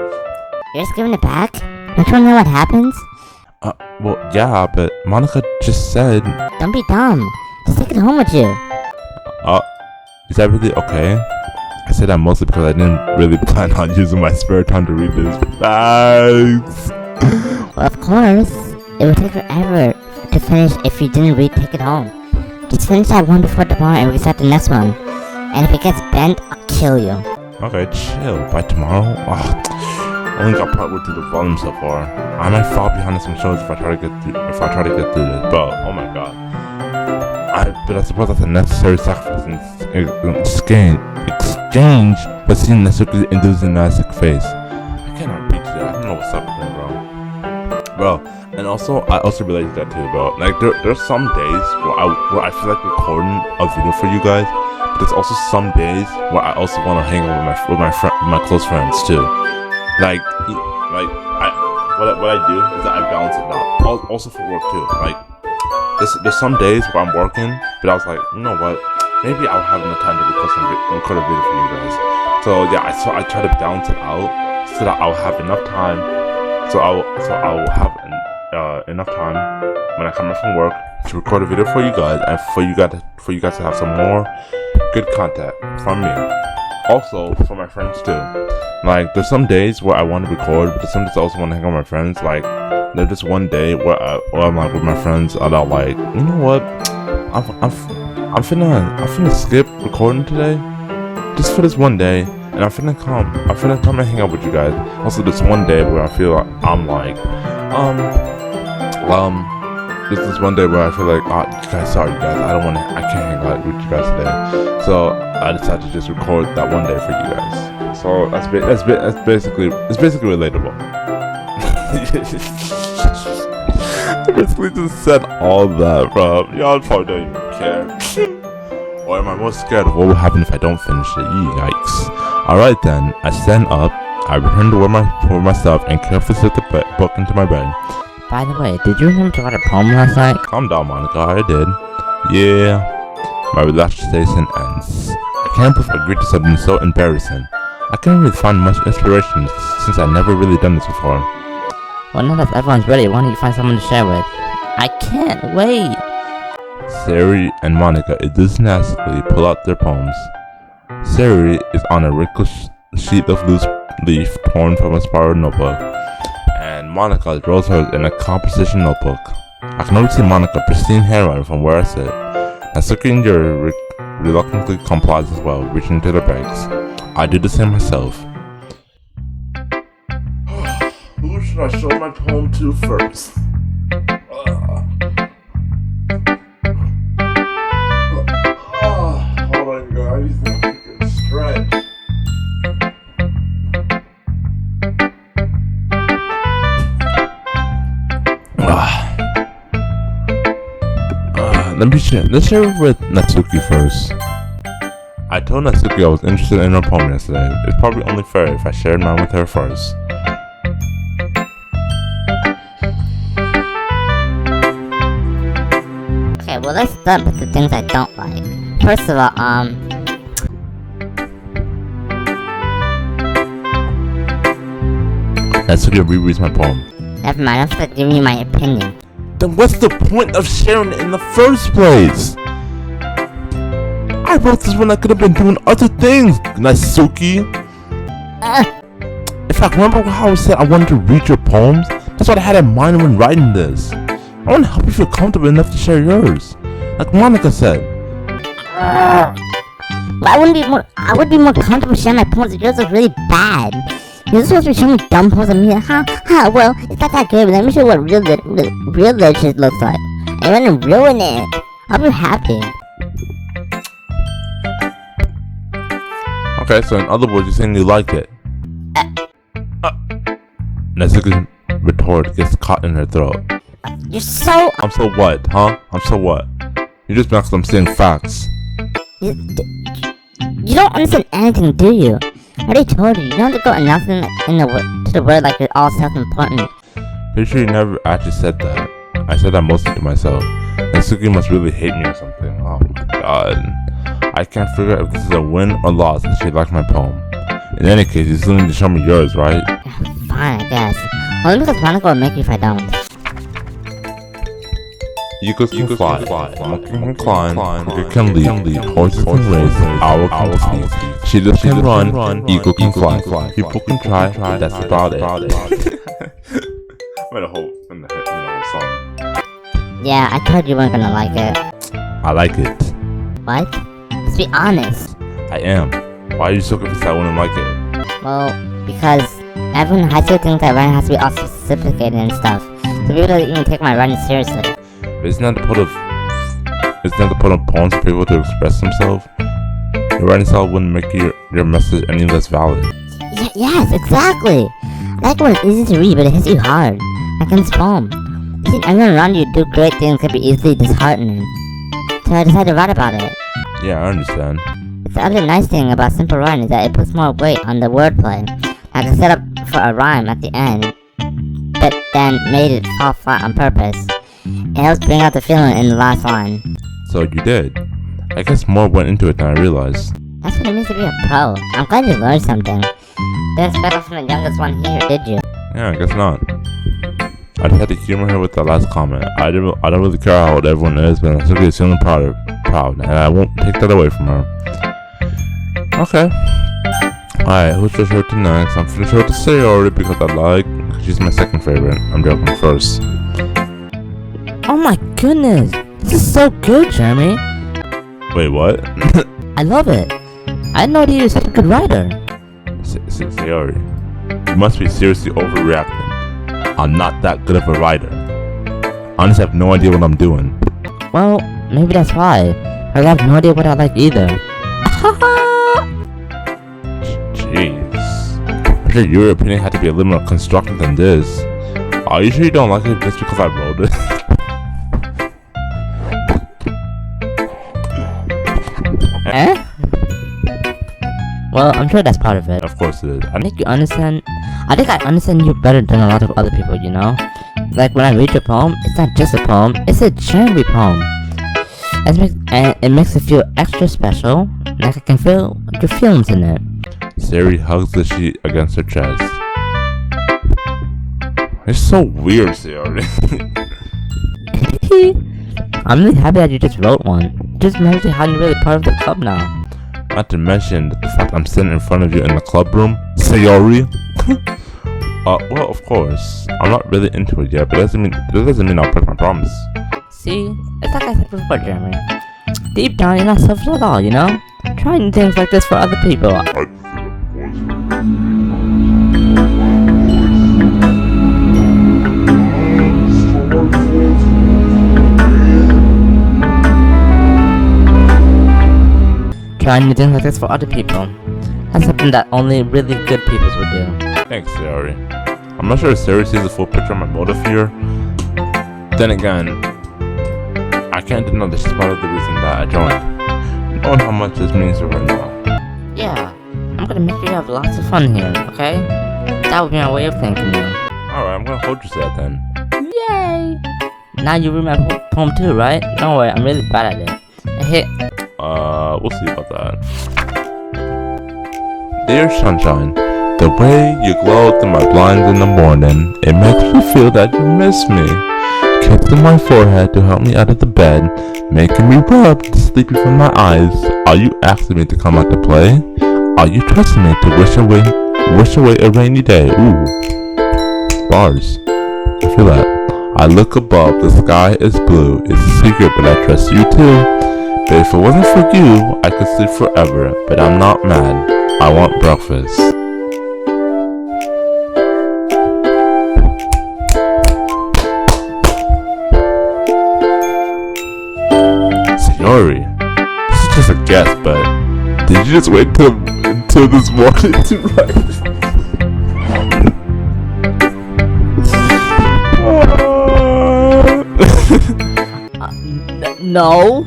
You're just giving it back? Don't you wanna know what happens? Well, yeah, but Monica just said... Don't be dumb. Just take it home with you. Is that really okay? I said that mostly because I didn't really plan on using my spare time to read this. Thanks! Well, of course. It would take forever to finish if you didn't take it home. Just finish that one before tomorrow and we start the next one. And if it gets bent, I'll kill you. Okay, chill. By tomorrow? I only got partway through the volume so far. I might fall behind on some shows if I try to get through this, but oh my god. But I suppose that's a necessary sacrifice in exchange for seeing Natsuki's enthusiastic face. I cannot reach that. I don't know what's up with me, bro. And also, I also relate to that too, bro. Like, there's some days where I feel like recording a video for you guys, but there's also some days where I also want to hang out with my close friends too. Like what I do is that I balance it out. Also for work too. Like, there's some days where I'm working, but I was like, you know what? Maybe I'll have enough time to record a video for you guys. So yeah, I try to balance it out so that I'll have enough time. So I'll have enough time when I come in from work to record a video for you guys and for you guys to have some more good content from me. Also for my friends too. Like, there's some days where I want to record, but there's some days I also want to hang out with my friends. Like, there's just one day where I'm like with my friends and I'm like, you know what? I'm finna skip recording today, just for this one day, and I'm finna come and hang out with you guys. Also, this one day where I feel like I'm like, this is one day where I feel like, sorry guys, I can't hang out with you guys today. So I decided to just record that one day for you guys. So that's basically relatable. I basically just said all that, bro. Y'all probably don't even care. Or am I more scared of what will happen if I don't finish it? Yikes. Alright then, I stand up, I return to myself and carefully slip the book into my bed. By the way, did you remember to write a poem last night? Calm down, Monica, I did. Yeah. My relaxation ends. I can't believe I agreed to something so embarrassing. I can't really find much inspiration since I've never really done this before. Well, now that everyone's ready, why don't you find someone to share with? I can't wait! Sari and Monica enthusiastically pull out their poems. Sari is on a wrinkled sheet of loose leaf torn from a spiral notebook, and Monica draws hers in a composition notebook. I can already see Monica's pristine handwriting from where I sit. Natsuki and Yuri reluctantly complies as well, reaching into their bags. I do the same myself. Who should I show my poem to first? Hold on, guys. Let me take a stretch. Let's share it with Natsuki first. I told Natsuki I was interested in her poem yesterday. It's probably only fair if I shared mine with her first. Okay, well, let's start with the things I don't like. First of all, Natsuki rereads my poem. never mind, I'm just giving you my opinion. Then what's the point of sharing it in the first place? I wrote this when I could have been doing other things, Natsuki. In fact, remember how I said I wanted to read your poems? That's what I had in mind when writing this. I want to help you feel comfortable enough to share yours, like Monica said. But I would be more comfortable sharing my poems if yours was really bad. You're supposed to be showing me dumb poems and me like, well, it's not that good, but let me show you what real literature looks like. And I'm gonna ruin it. I'll be happy. Okay, so in other words, you're saying you like it. Natsuki's retort gets caught in her throat. You're so... I'm so what, huh? I'm so what? You just because I'm saying facts. You don't understand anything, do you? I already told you, you don't have to go announcing to the word like it's all self-important. Pretty sure you never actually said that. I said that mostly to myself. Natsuki must really hate me or something. Oh my god. I can't figure out if this is a win or loss that she liked my poem. In any case, you still need to show me yours, right? Fine, I guess. Only because Monica will make you if I don't. Eagles can fly, monkey can climb, cricket can leap, horses can race, owl can speak, cheetah can run, eagle can fly, people can try, but that's about it. Made a whole song. Yeah, I told you weren't gonna like it. I like it. What? Let's be honest. I am. Why are you so confused I wouldn't like it? Well, because everyone in high school thinks that writing has to be all sophisticated and stuff. So people don't even take my writing seriously. But isn't that the point of poems for people to express themselves? Your writing style wouldn't make your message any less valid. Yes, exactly. I like when it's easy to read, but it hits you hard. Like in this poem. Seeing everyone around you do great things can be easily disheartening. So I decided to write about it. Yeah, I understand. The other nice thing about simple writing is that it puts more weight on the wordplay. I can set up for a rhyme at the end, but then made it fall flat on purpose. It helps bring out the feeling in the last line. So you did. I guess more went into it than I realized. That's what it means to be a pro. I'm glad you learned something. Didn't expect that from the youngest one here, did you? Yeah, I guess not. I just had to humor her with the last comment. I don't really care how old everyone is, but I'm simply feeling proud, and I won't take that away from her. Okay. Alright, who's your shirt to next? I'm finished with the Sayori because she's my second favorite. I'm joking first. Oh my goodness, this is so good, Jeremy. Wait, what? I love it. I didn't know that you're such a good writer. Sayori, you must be seriously overreacting. I'm not that good of a writer. I honestly have no idea what I'm doing. Well, maybe that's why. I have no idea what I like either. Jeez. I'm sure your opinion had to be a little more constructive than this. Are you sure you don't like it just because I wrote it? Eh? Well, I'm sure that's part of it. Of course it is. I think I understand you better than a lot of other people, you know? Like when I read your poem, it's not just a poem, it's a Jeremy poem. And it makes it feel extra special, like I can feel your feelings in it. Sari hugs the sheet against her chest. It's so weird, Sayori. I'm really happy that you just wrote one. Just imagine how you're really part of the club now. Not to mention the fact I'm sitting in front of you in the club room, Sayori. Well, of course, I'm not really into it yet, but that doesn't mean I'll break my promise. See, it's like I said before, Jeremy. Deep down, you're not selfish at all, you know? Trying things like this for other people. Trying things like this for other people. That's something that only really good people would do. Thanks, Sayori. I'm not sure if Sari sees the full picture of my motive here. Then again, I can't deny that she's part of the reason that I joined. Knowing how much this means to her now. Yeah, I'm gonna make you have lots of fun here, okay? That would be my way of thanking you. Alright, I'm gonna hold you to that then. Yay! Now you read my poem too, right? Don't worry, I'm really bad at it. We'll see about that. Dear Sunshine, the way you glow through my blinds in the morning, it makes me feel that you miss me. Kissing my forehead to help me out of the bed, making me rub the sleepy from my eyes. Are you asking me to come out to play? Are you trusting me to wish away a rainy day? Ooh, bars. I feel that. I look above, the sky is blue. It's a secret, but I trust you too. But if it wasn't for you, I could sleep forever. But I'm not mad. I want breakfast. Sayori, this is just a guess, but did you just wait until this morning to write? No.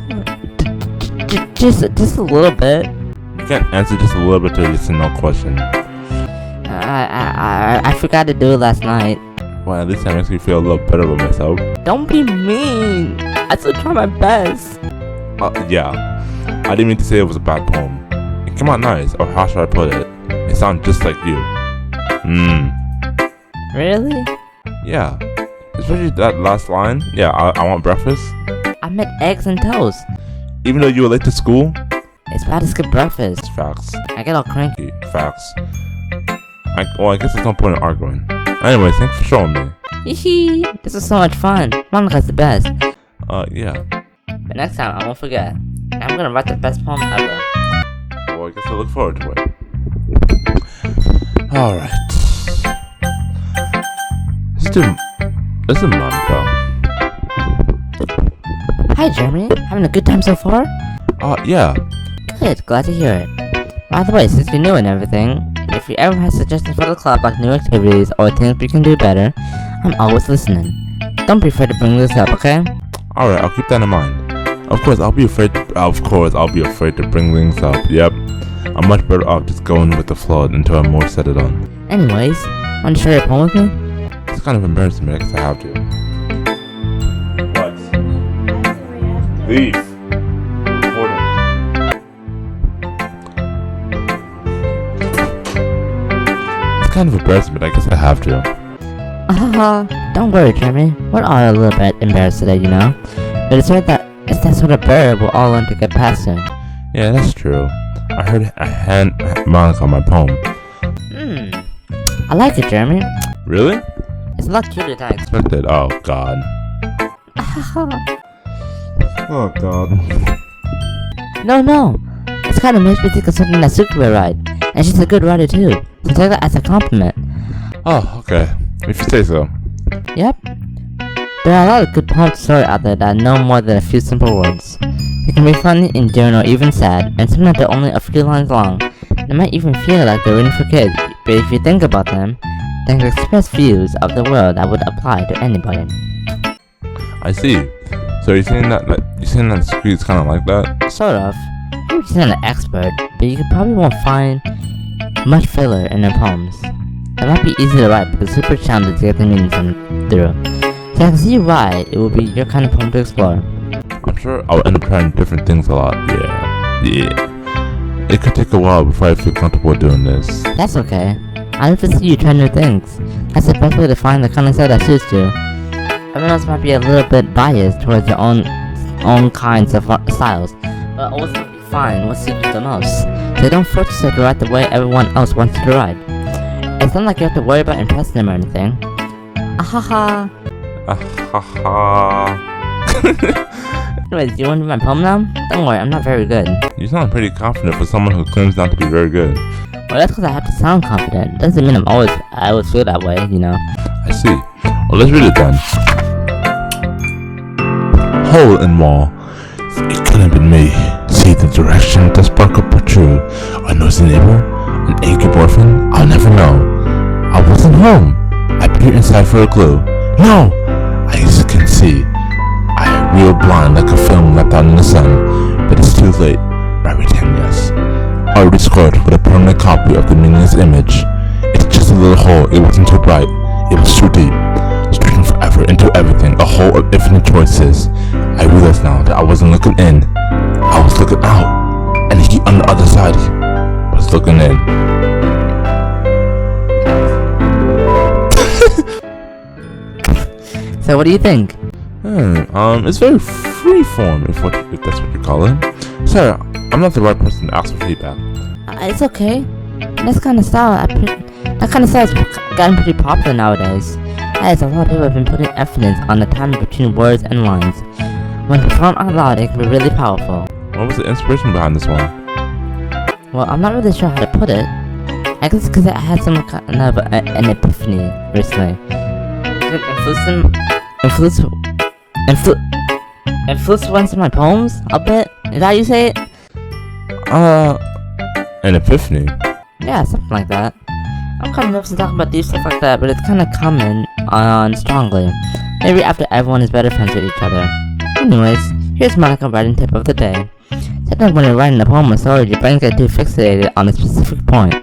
Just a little bit. You can't answer just a little bit to a yes or no question. I forgot to do it last night. Well, at least that makes me feel a little better about myself. Don't be mean. I still try my best. Yeah. I didn't mean to say it was a bad poem. It came out nice, or how should I put it? They sound just like you. Really? Yeah. Especially that last line. Yeah, I want breakfast. I meant eggs and toast. Even though you were late to school? It's bad to skip breakfast. Facts. I get all cranky. Facts. I guess there's no point in arguing. Anyways, thanks for showing me. Hee. This was so much fun. Monica's the best. Yeah. But next time, I won't forget. I'm gonna write the best poem ever. Well, I guess I look forward to it. Alright. Let's do Monica. Hi, Jeremy. Having a good time so far? Yeah. Good, glad to hear it. By the way, since you're new and everything, if you ever have suggestions for the club, like new activities or things we can do better, I'm always listening. Don't be afraid to bring this up, okay? Alright, I'll keep that in mind. Of course, I'll be afraid to bring things up. Yep. I'm much better off just going with the flow until I'm more settled on. Anyways, want to share your poem with me? It's kind of embarrassing, but I guess I have to. What? Leave. Recording. It's kind of embarrassing, but I guess I have to. Don't worry, Jeremy. We're all a little bit embarrassed today, you know? But it's that sort of barrier we'll all learn to get past soon. Yeah, that's true. I heard I had Monica on my poem. I like it, Jeremy. Really? It's a lot cuter than I Expected. Oh god. Oh god. No. This kind of makes me think of something that Suki would write. And she's a good writer too. So take that as a compliment. Oh, okay. If you say so. Yep. There are a lot of good poems story out there that know more than a few simple words. They can be funny, endearing, or even sad, and sometimes they're only a few lines long. They might even feel like they're written for kids, but if you think about them, they can express views of the world that would apply to anybody. I see. So you're saying that Suki is kind of like that? Sort of. I'm just not an expert, but you probably won't find much filler in their poems. They might be easy to write, but super challenging to get the meanings through. So I can see why it will be your kind of poem to explore. I'm sure I'll end up trying different things a lot. Yeah. It could take a while before I feel comfortable doing this. That's okay. I love to see you try new things. That's the best way to find the kind of style that suits you. Everyone else might be a little bit biased towards their own kinds of styles, but always will be fine what suits you the most. So don't force yourself to write the way everyone else wants you to write. It's not like you have to worry about impressing them or anything. Ahaha. Anyways, do you want to read my poem now? Don't worry, I'm not very good. You sound pretty confident for someone who claims not to be very good. Well, that's because I have to sound confident. Doesn't mean I always feel that way, you know. I see. Well, let's read it then. Hole in wall. It couldn't have been me. See the direction the sparkle protrude. A noisy neighbor? An achy boyfriend? I'll never know. I wasn't home. I peered inside for a clue. No! I can see. I reel blind like a film left out in the sun. But it's too late. I retain yes. Already scored with a permanent copy of the meaningless image. It's just a little hole. It wasn't too bright. It was too deep. Stretching forever into everything. A hole of infinite choices. I realize now that I wasn't looking in. I was looking out. And he on the other side was looking in. So what do you think? It's very freeform, if that's what you call it. Sorry, I'm not the right person to ask for feedback. It's okay. That kind of style has gotten pretty popular nowadays. As a lot of people have been putting emphasis on the timing between words and lines. When performed out loud, it can be really powerful. What was the inspiration behind this one? Well, I'm not really sure how to put it. I guess because I had some kind of an epiphany recently. Influence one of my poems a bit? Is that how you say it? An epiphany? Yeah, something like that. I'm kind of nervous to talk about deep stuff like that, but it's kind of coming on strongly. Maybe after everyone is better friends with each other. Anyways, here's Monica writing tip of the day. Sometimes when you're writing a poem or story, your brain gets too fixated on a specific point.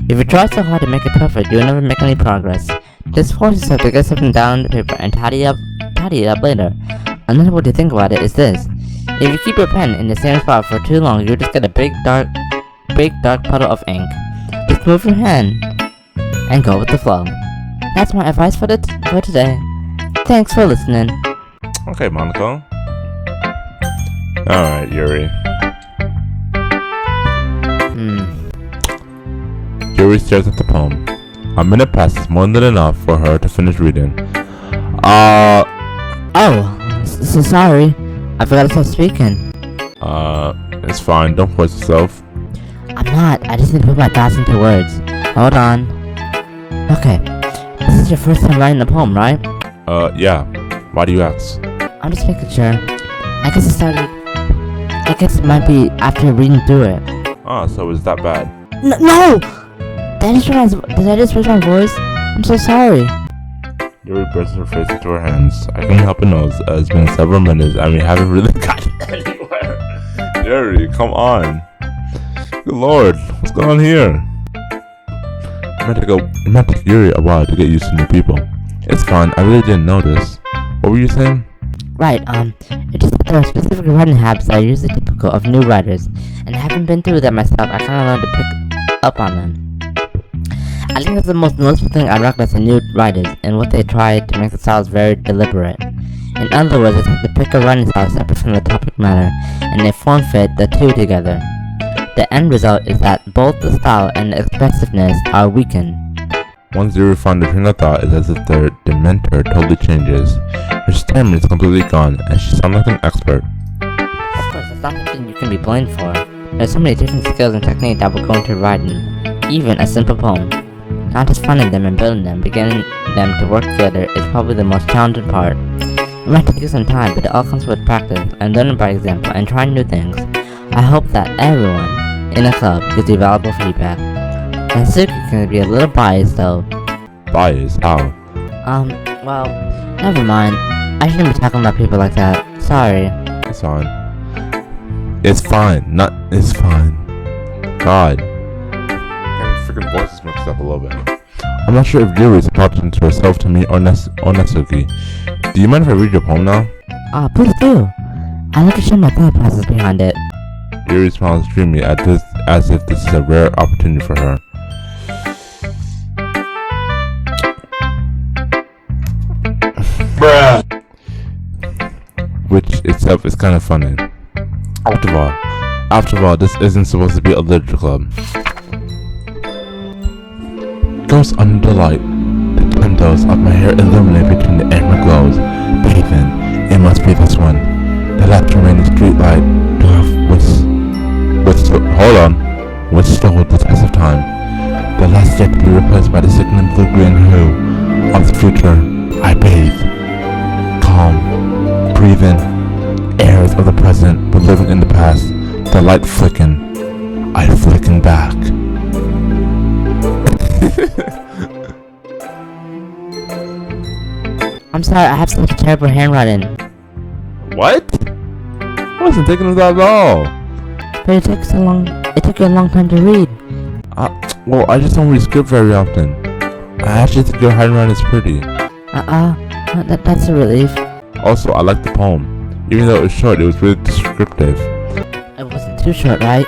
If you try so hard to make it perfect, you'll never make any progress. Just force yourself to get something down on the paper and tidy it up later. Another way to think about it is this. If you keep your pen in the same spot for too long, you'll just get a big dark puddle of ink. Just just move your hand and go with the flow. That's my advice for today. Thanks for listening. Okay, Monaco. Alright, Yuri. Yuri stares at the poem. A minute passes, more than enough for her to finish reading. So sorry. I forgot to start speaking. It's fine. Don't force yourself. I'm not. I just need to put my thoughts into words. Hold on. Okay. This is your first time writing a poem, right? Yeah. Why do you ask? I'm just making sure. I guess it might be after reading through it. So is that bad? No! Did I just raise my voice? I'm so sorry. Yuri bursts her face into her hands. I can't help but notice it's been several minutes and we haven't really gotten anywhere. Yuri, come on. Good lord, what's going on here? It might take Yuri a while to get used to new people. It's fine, I really didn't notice. What were you saying? Right, it's just that there are specific writing habits that are usually typical of new writers, and having been through that myself, I kinda learned to pick up on them. I think that's the most noticeable thing I recognize in new writers, and what they try to make the styles very deliberate. In other words, it's like they pick a writing style separate from the topic matter, and they form fit the two together. The end result is that both the style and the expressiveness are weakened. Once Yuri finds her train of thought, it's as if their demeanor totally changes. Her stamina is completely gone, and she sounds like an expert. Of course, it's not something you can be blamed for. There's so many different skills and techniques that will go into writing, even a simple poem. Not just finding them and building them, beginning them to work together is probably the most challenging part. It might take you some time, but it all comes with practice, and learning by example, and trying new things. I hope that everyone in the club gives you valuable feedback. And Suki can be a little biased though. Biased? How? Well, never mind. I shouldn't be talking about people like that. Sorry. It's fine. It's fine. It's fine. God. My freaking voice is mixed up a little bit. I'm not sure if Yuri is apologizing to herself, to me, or Natsuki. Do you mind if I read your poem now? Please do. I'd like to share my thought process behind it. Yuri smiles dreamily as if this is a rare opportunity for her. Bruh. Which itself is kind of funny. After all, this isn't supposed to be a literature club. Ghosts under the light. The windows of my hair illuminate between the amber glows. Bathing. It must be this one. The last remaining street light to have withstood the test of time. The last yet to be replaced by the sickening blue-green hue of the future. I bathe. Calm. Breathe in. Airs of the present, but living in the past. The light flicking. I flicking back. I'm sorry, I have such terrible handwriting. What? I wasn't thinking of that at all. But it took you a long time to read. Well, I just don't read script very often. I actually think your handwriting is pretty. That's a relief. Also, I like the poem. Even though it was short, it was really descriptive. It wasn't too short, right?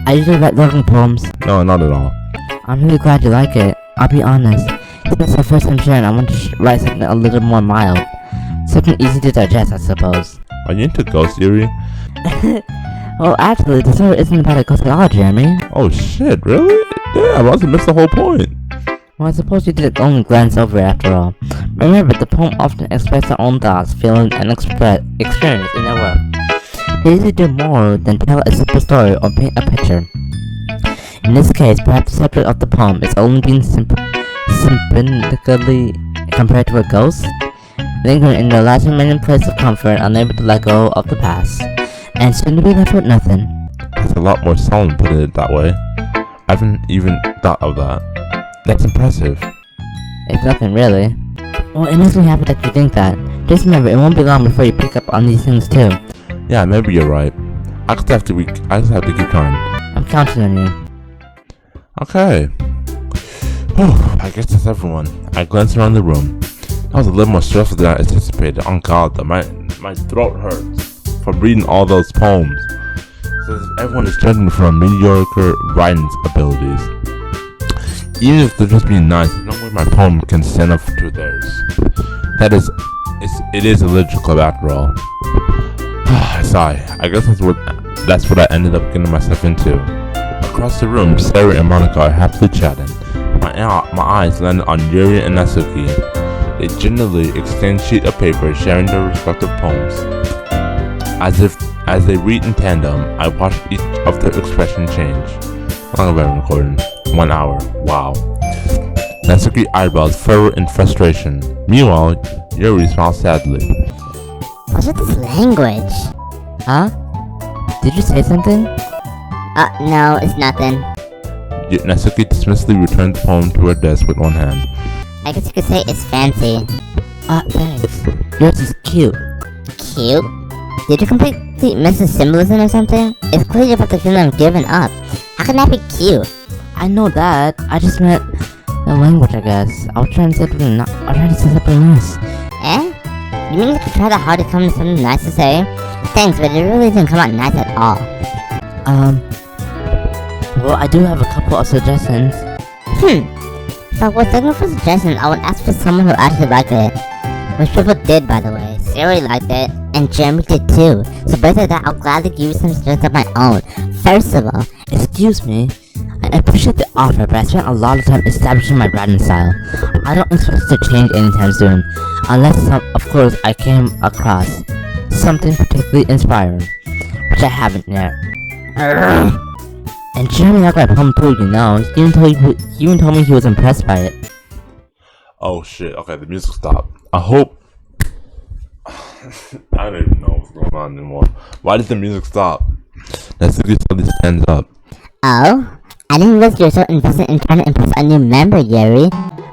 I usually write long poems. No, not at all. I'm really glad you like it. I'll be honest. Since it's the first time sharing, I want to write something a little more mild. Something easy to digest, I suppose. Are you into ghosts, Yuri? Well, actually, the story isn't about a ghost at all, Jeremy. Oh shit, really? Damn, I must have missed the whole point. Well, I suppose you did only glance over it after all. Remember, the poem often expresses their own thoughts, feelings, and experience in their work. They usually do more than tell a simple story or paint a picture. In this case, perhaps the subject of the poem is only being sympathetically compared to a ghost, lingering in the last remaining place of comfort, unable to let go of the past, and soon to be left with nothing. That's a lot more solemn putting it that way. I haven't even thought of that. That's impressive. It's nothing really. Well, it makes me happy that you think that. Just remember, it won't be long before you pick up on these things too. Yeah, maybe you're right. I just have to keep trying. I'm counting on you. Okay. I guess that's everyone. I glanced around the room. That was a little more stressful than I anticipated. On God, my throat hurts from reading all those poems. So everyone is judging me for mediocre writing abilities. Even if they're just being nice, there's no way my poem can stand up to theirs. It is a literature club after all. I sigh. I guess that's what I ended up getting myself into. Across the room, Sarah and Monica are happily chatting. My eyes landed on Yuri and Natsuki. They generally exchange sheets of paper, sharing their respective poems. As they read in tandem, I watch each of their expressions change. How long have I been recording? 1 hour. Wow. Natsuki eyebrows furrow in frustration. Meanwhile, Yuri smiles sadly. What's with this language? Huh? Did you say something? No, it's nothing. Natsuki dismissively returns the poem to her desk with one hand. I guess you could say it's fancy. Thanks. Yours is cute. Cute? Did you completely miss the symbolism or something? It's clear you're about to feel I'm giving up. How can that be cute? I know that. I just meant the language, I guess. I was trying to say something nice. Eh? You mean you could try that hard to come to something nice to say? Thanks, but it really didn't come out nice at all. Well, I do have a couple of suggestions. If I was looking for suggestions, I would ask for someone who actually liked it. Which people did, by the way. Siri liked it, and Jeremy did too. So based on that, I'll gladly give you some suggestions of my own. First of all, Excuse me. I appreciate the offer, but I spent a lot of time establishing my writing style. I don't expect it to change anytime soon, unless, of course, I came across something particularly inspiring, which I haven't yet. And Jeremy liked my poem too, you know. He even told me he was impressed by it. Oh shit, okay, the music stopped. I hope... I don't even know what's going on anymore. Why did the music stop? Natsuki suddenly stands up. oh? I didn't realize you were so invested in trying to impress a new member, Yuri.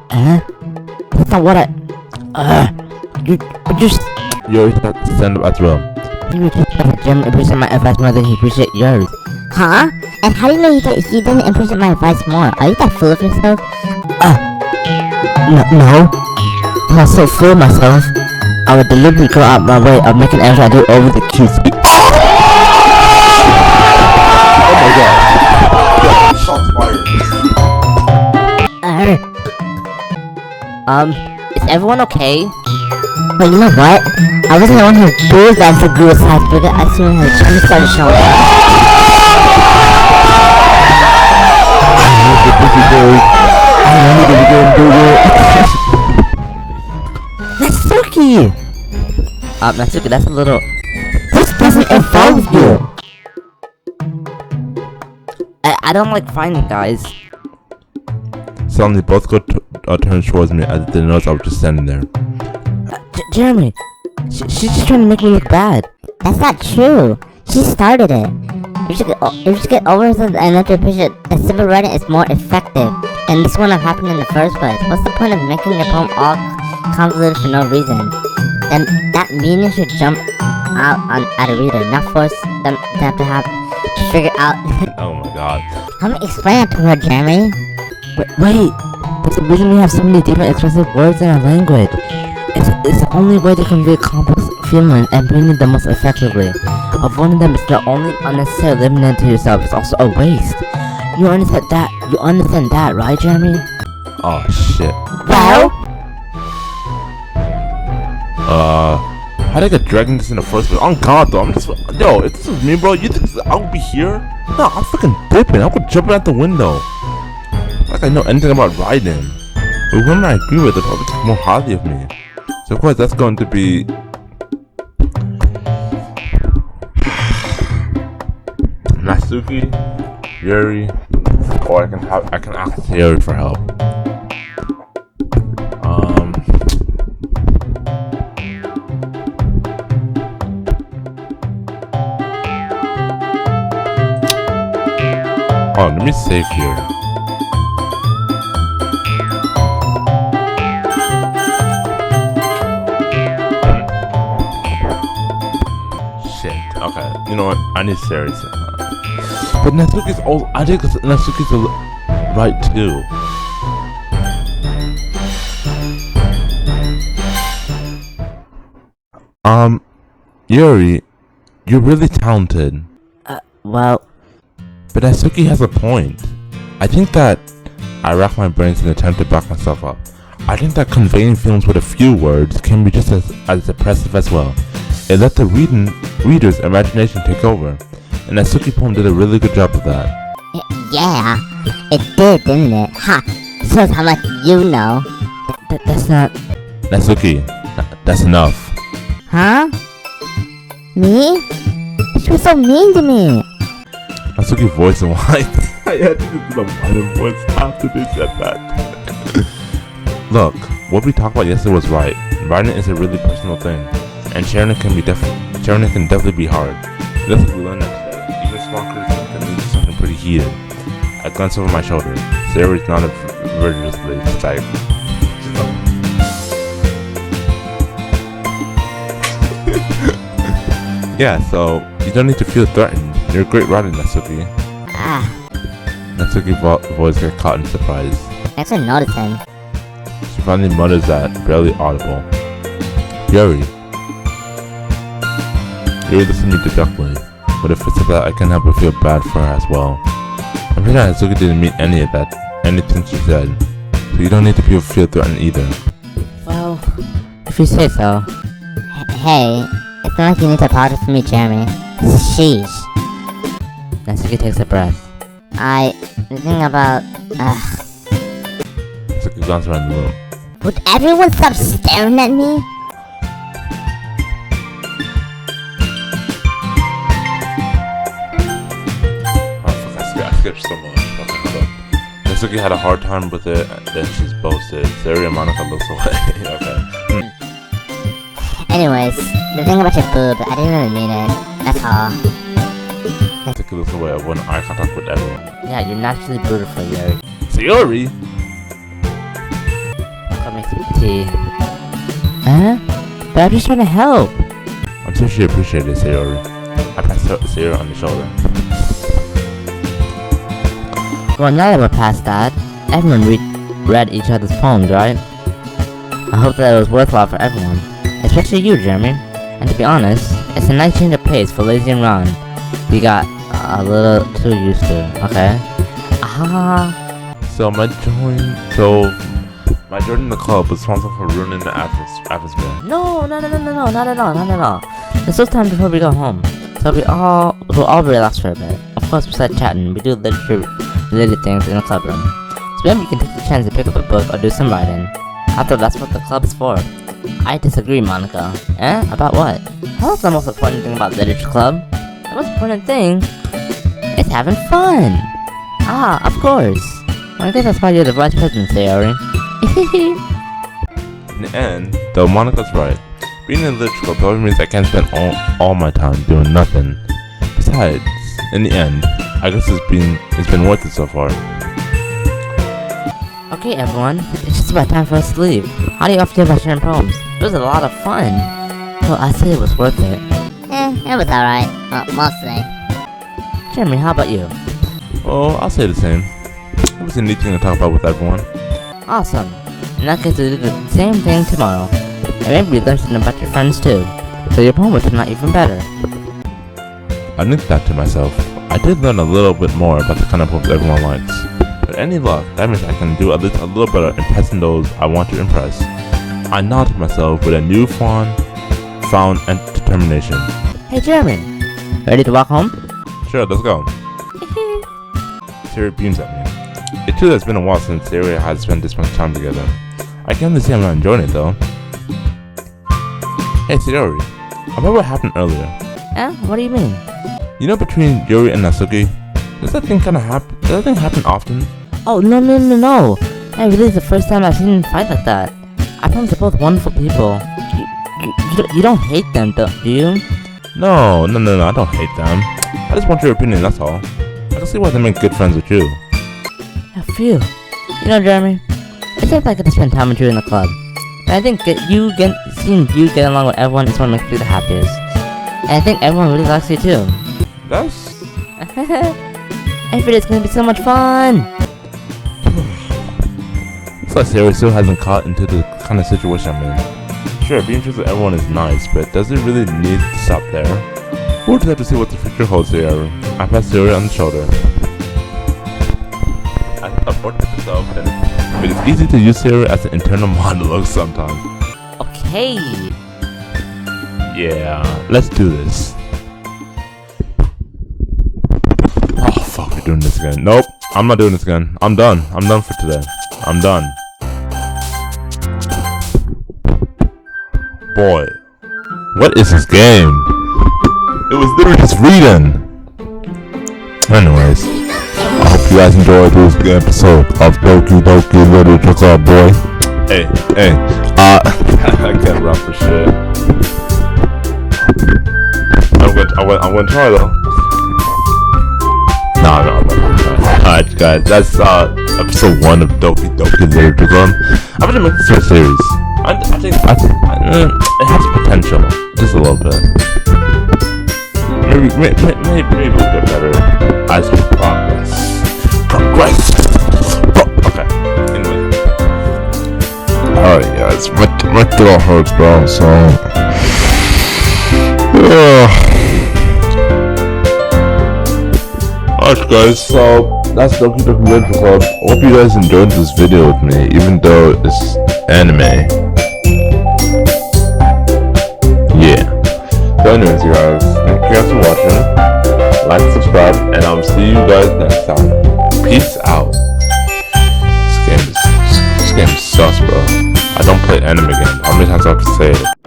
That's not what you just... Yuri stand up as well. You were just that Jeremy appreciated my advice more than he appreciated yours. Huh? And how do you know he didn't appreciate my advice more? Are you that full of yourself? No. If I was so full of myself, I would deliberately go out my way of making everything I do over the QC. Oh my god. Shots fired. Is everyone okay? But you know what? I wasn't the one who bruised that for Guru side because I soon had a chance started showing up. Natsuki! Natsuki, that's a little... This doesn't involve you! I don't like fighting guys. Suddenly, both turn towards me as they notice I was just standing there. Jeremy, she's just trying to make me look bad. That's not true. She started it. If you should get over it and let you appreciate that simple writing is more effective than this one happened in the first place. What's the point of making your poem all convoluted for no reason? Then that meaning should jump out at a reader, not force them to have to figure out. Oh my god. Let me explain it to her, Jeremy. Wait, there's a reason we have so many different expressive words in our language. It's the only way to convey complex feelings and bring it the most effectively. Avoiding them is not only unnecessary limiting to yourself, it's also a waste. You understand that, right, Jeremy? Oh shit. Well? How did I get dragged into this in the first place? On god though, yo, if this was me bro, you think I would be here? No, I'm freaking dipping, I would jumping out the window. Like I know anything about riding. But women I agree with, they're probably think more highly of me. So of course that's going to be Natsuki, Yuri, or I can ask Yuri for help. Oh, let me save here. Shit. Okay. You know what? I need Sarah's. But Natsuki's old. I think Natsuki's right too. Yuri, you're really talented. Well, But Natsuki has a point. I think that I rack my brains in an attempt to back myself up. I think that conveying feelings with a few words can be just as impressive as well. It let the reader's imagination take over, and that Suki poem did a really good job of that. Yeah, it did, didn't it? Ha! Shows how much you know. That's not... Natsuki, that's enough. Huh? Me? She was so mean to me. Natsuki's voice and whine. I had to do the whining voice after they said that. Look, what we talked about yesterday was right. Writing is a really personal thing, and sharing it can definitely be hard. Just like we learned that today, even small criticism can lead to something pretty heated. I glanced over my shoulder. Sayori's nodded virtuously. It's like, yeah, so you don't need to feel threatened. You're a great writer, Natsuki. Natsuki's voice got caught in surprise. Thanks for noticing. She finally mutters that, barely audible. Yuri listened to me dejectedly. With a fist of that, I can't help but feel bad for her as well. I'm pretty sure Natsuki didn't mean anything she said, so you don't need to feel threatened either. Well, if you say so. Hey, it's not like you need to apologize for me, Jeremy. Sheesh. Natsuki takes a breath. The thing about, Natsuki glanced around the room. would everyone stop staring at me? I skipped so much. Okay, hold up. Natsuki had a hard time with it, then she's boasted. Sayori and Monica looks away. Okay. Anyways, the thing about your boob, I didn't really mean it. That's all. Natsuki looks away, avoiding eye contact with everyone. Yeah, you're naturally beautiful, Yuri. Sayori! Come make some tea. Huh? But I'm just trying to help. I'm sure she appreciated Sayori. I passed Sayori on the shoulder. Well, now that we're past that, everyone read each other's poems, right? I hope that it was worthwhile for everyone, especially you, Jeremy. And to be honest, it's a nice change of pace for Lazy and Ron. We got a little too used to, okay? So my joining the club was responsible for ruining the atmosphere. No, not at all. It's still time before we go home, so we'll all relax for a bit. Of course, besides chatting, we do related things in the club room. So maybe you can take the chance to pick up a book or do some writing. After all, that's what the club is for. I disagree, Monica. About what? How's the most important thing about literature club? The most important thing is having fun. Of course. I guess that's why you're the vice president, Sayori. In the end, though Monica's right, being in a literature club probably means I can't spend all my time doing nothing. Besides, in the end, I guess it's been worth it so far. Okay, everyone, it's just about time for us to leave. How do you all feel about sharing poems? It was a lot of fun. Well, I'd say it was worth it. It was alright. Well, mostly. Jeremy, how about you? Well, I'll say the same. It was a neat thing to talk about with everyone. Awesome. In that case, we'll do the same thing tomorrow. And maybe you learn something about your friends too. So your poem will turn out even better. I think that to myself. I did learn a little bit more about the kind of poems everyone likes. But any luck, that means I can do at least a little better impressing those I want to impress. I nod to myself with a newfound determination. Hey Jeremy, ready to walk home? Sure, let's go. Sayori beams at me. It too has been a while since Sayori has spent this much time together. I can't really say I'm not enjoying it though. Hey Sayori, about what happened earlier. What do you mean? You know, between Yuri and Natsuki, does that thing happen often? Oh, no. Hey, really is the first time I've seen them fight like that. I promise they're both wonderful people. You don't hate them, do you? No, I don't hate them. I just want your opinion, that's all. I can see why they make good friends with you. Yeah, phew. You know, Jeremy, it's not like I get to spend time with you in the club. But I think seeing you get along with everyone is what makes me the happiest. And I think everyone really likes you too. That's... Every day's gonna be so much fun! Looks like Sayori still hasn't caught into the kind of situation I'm in. Sure, being friends with everyone is nice, but does it really need to stop there? We'll just have to see what the future holds, Sayori. I pat Sayori on the shoulder. a portrait itself, then it is easy to use here as an internal monologue sometimes. Okay. Yeah, let's do this. Oh fuck, we're doing this again. Nope, I'm not doing this again. I'm done. I'm done for today. I'm done. Boy, what is this game? It was literally just reading. Anyways, I hope you guys enjoyed this episode of Doki Doki Literature Club, boy. Hey, I can't rap for shit. I'm gonna try though. No. Alright, guys, that's episode 1 of Doki Doki Literature Club. I'm gonna make this a series. I think it has potential, just a little bit. Maybe we'll get better as we progress. Okay. Anyway. Alright guys, my throat hurts, bro, so Alright guys, so that's Doki Doki Literature Club. Hope you guys enjoyed this video with me, even though it's anime. Yeah. So anyways, you guys, thank you guys for watching. Like, subscribe, and I'll see you guys next time. Peace out. This game is sus, bro. I don't play anime games. How many times do I have to say it?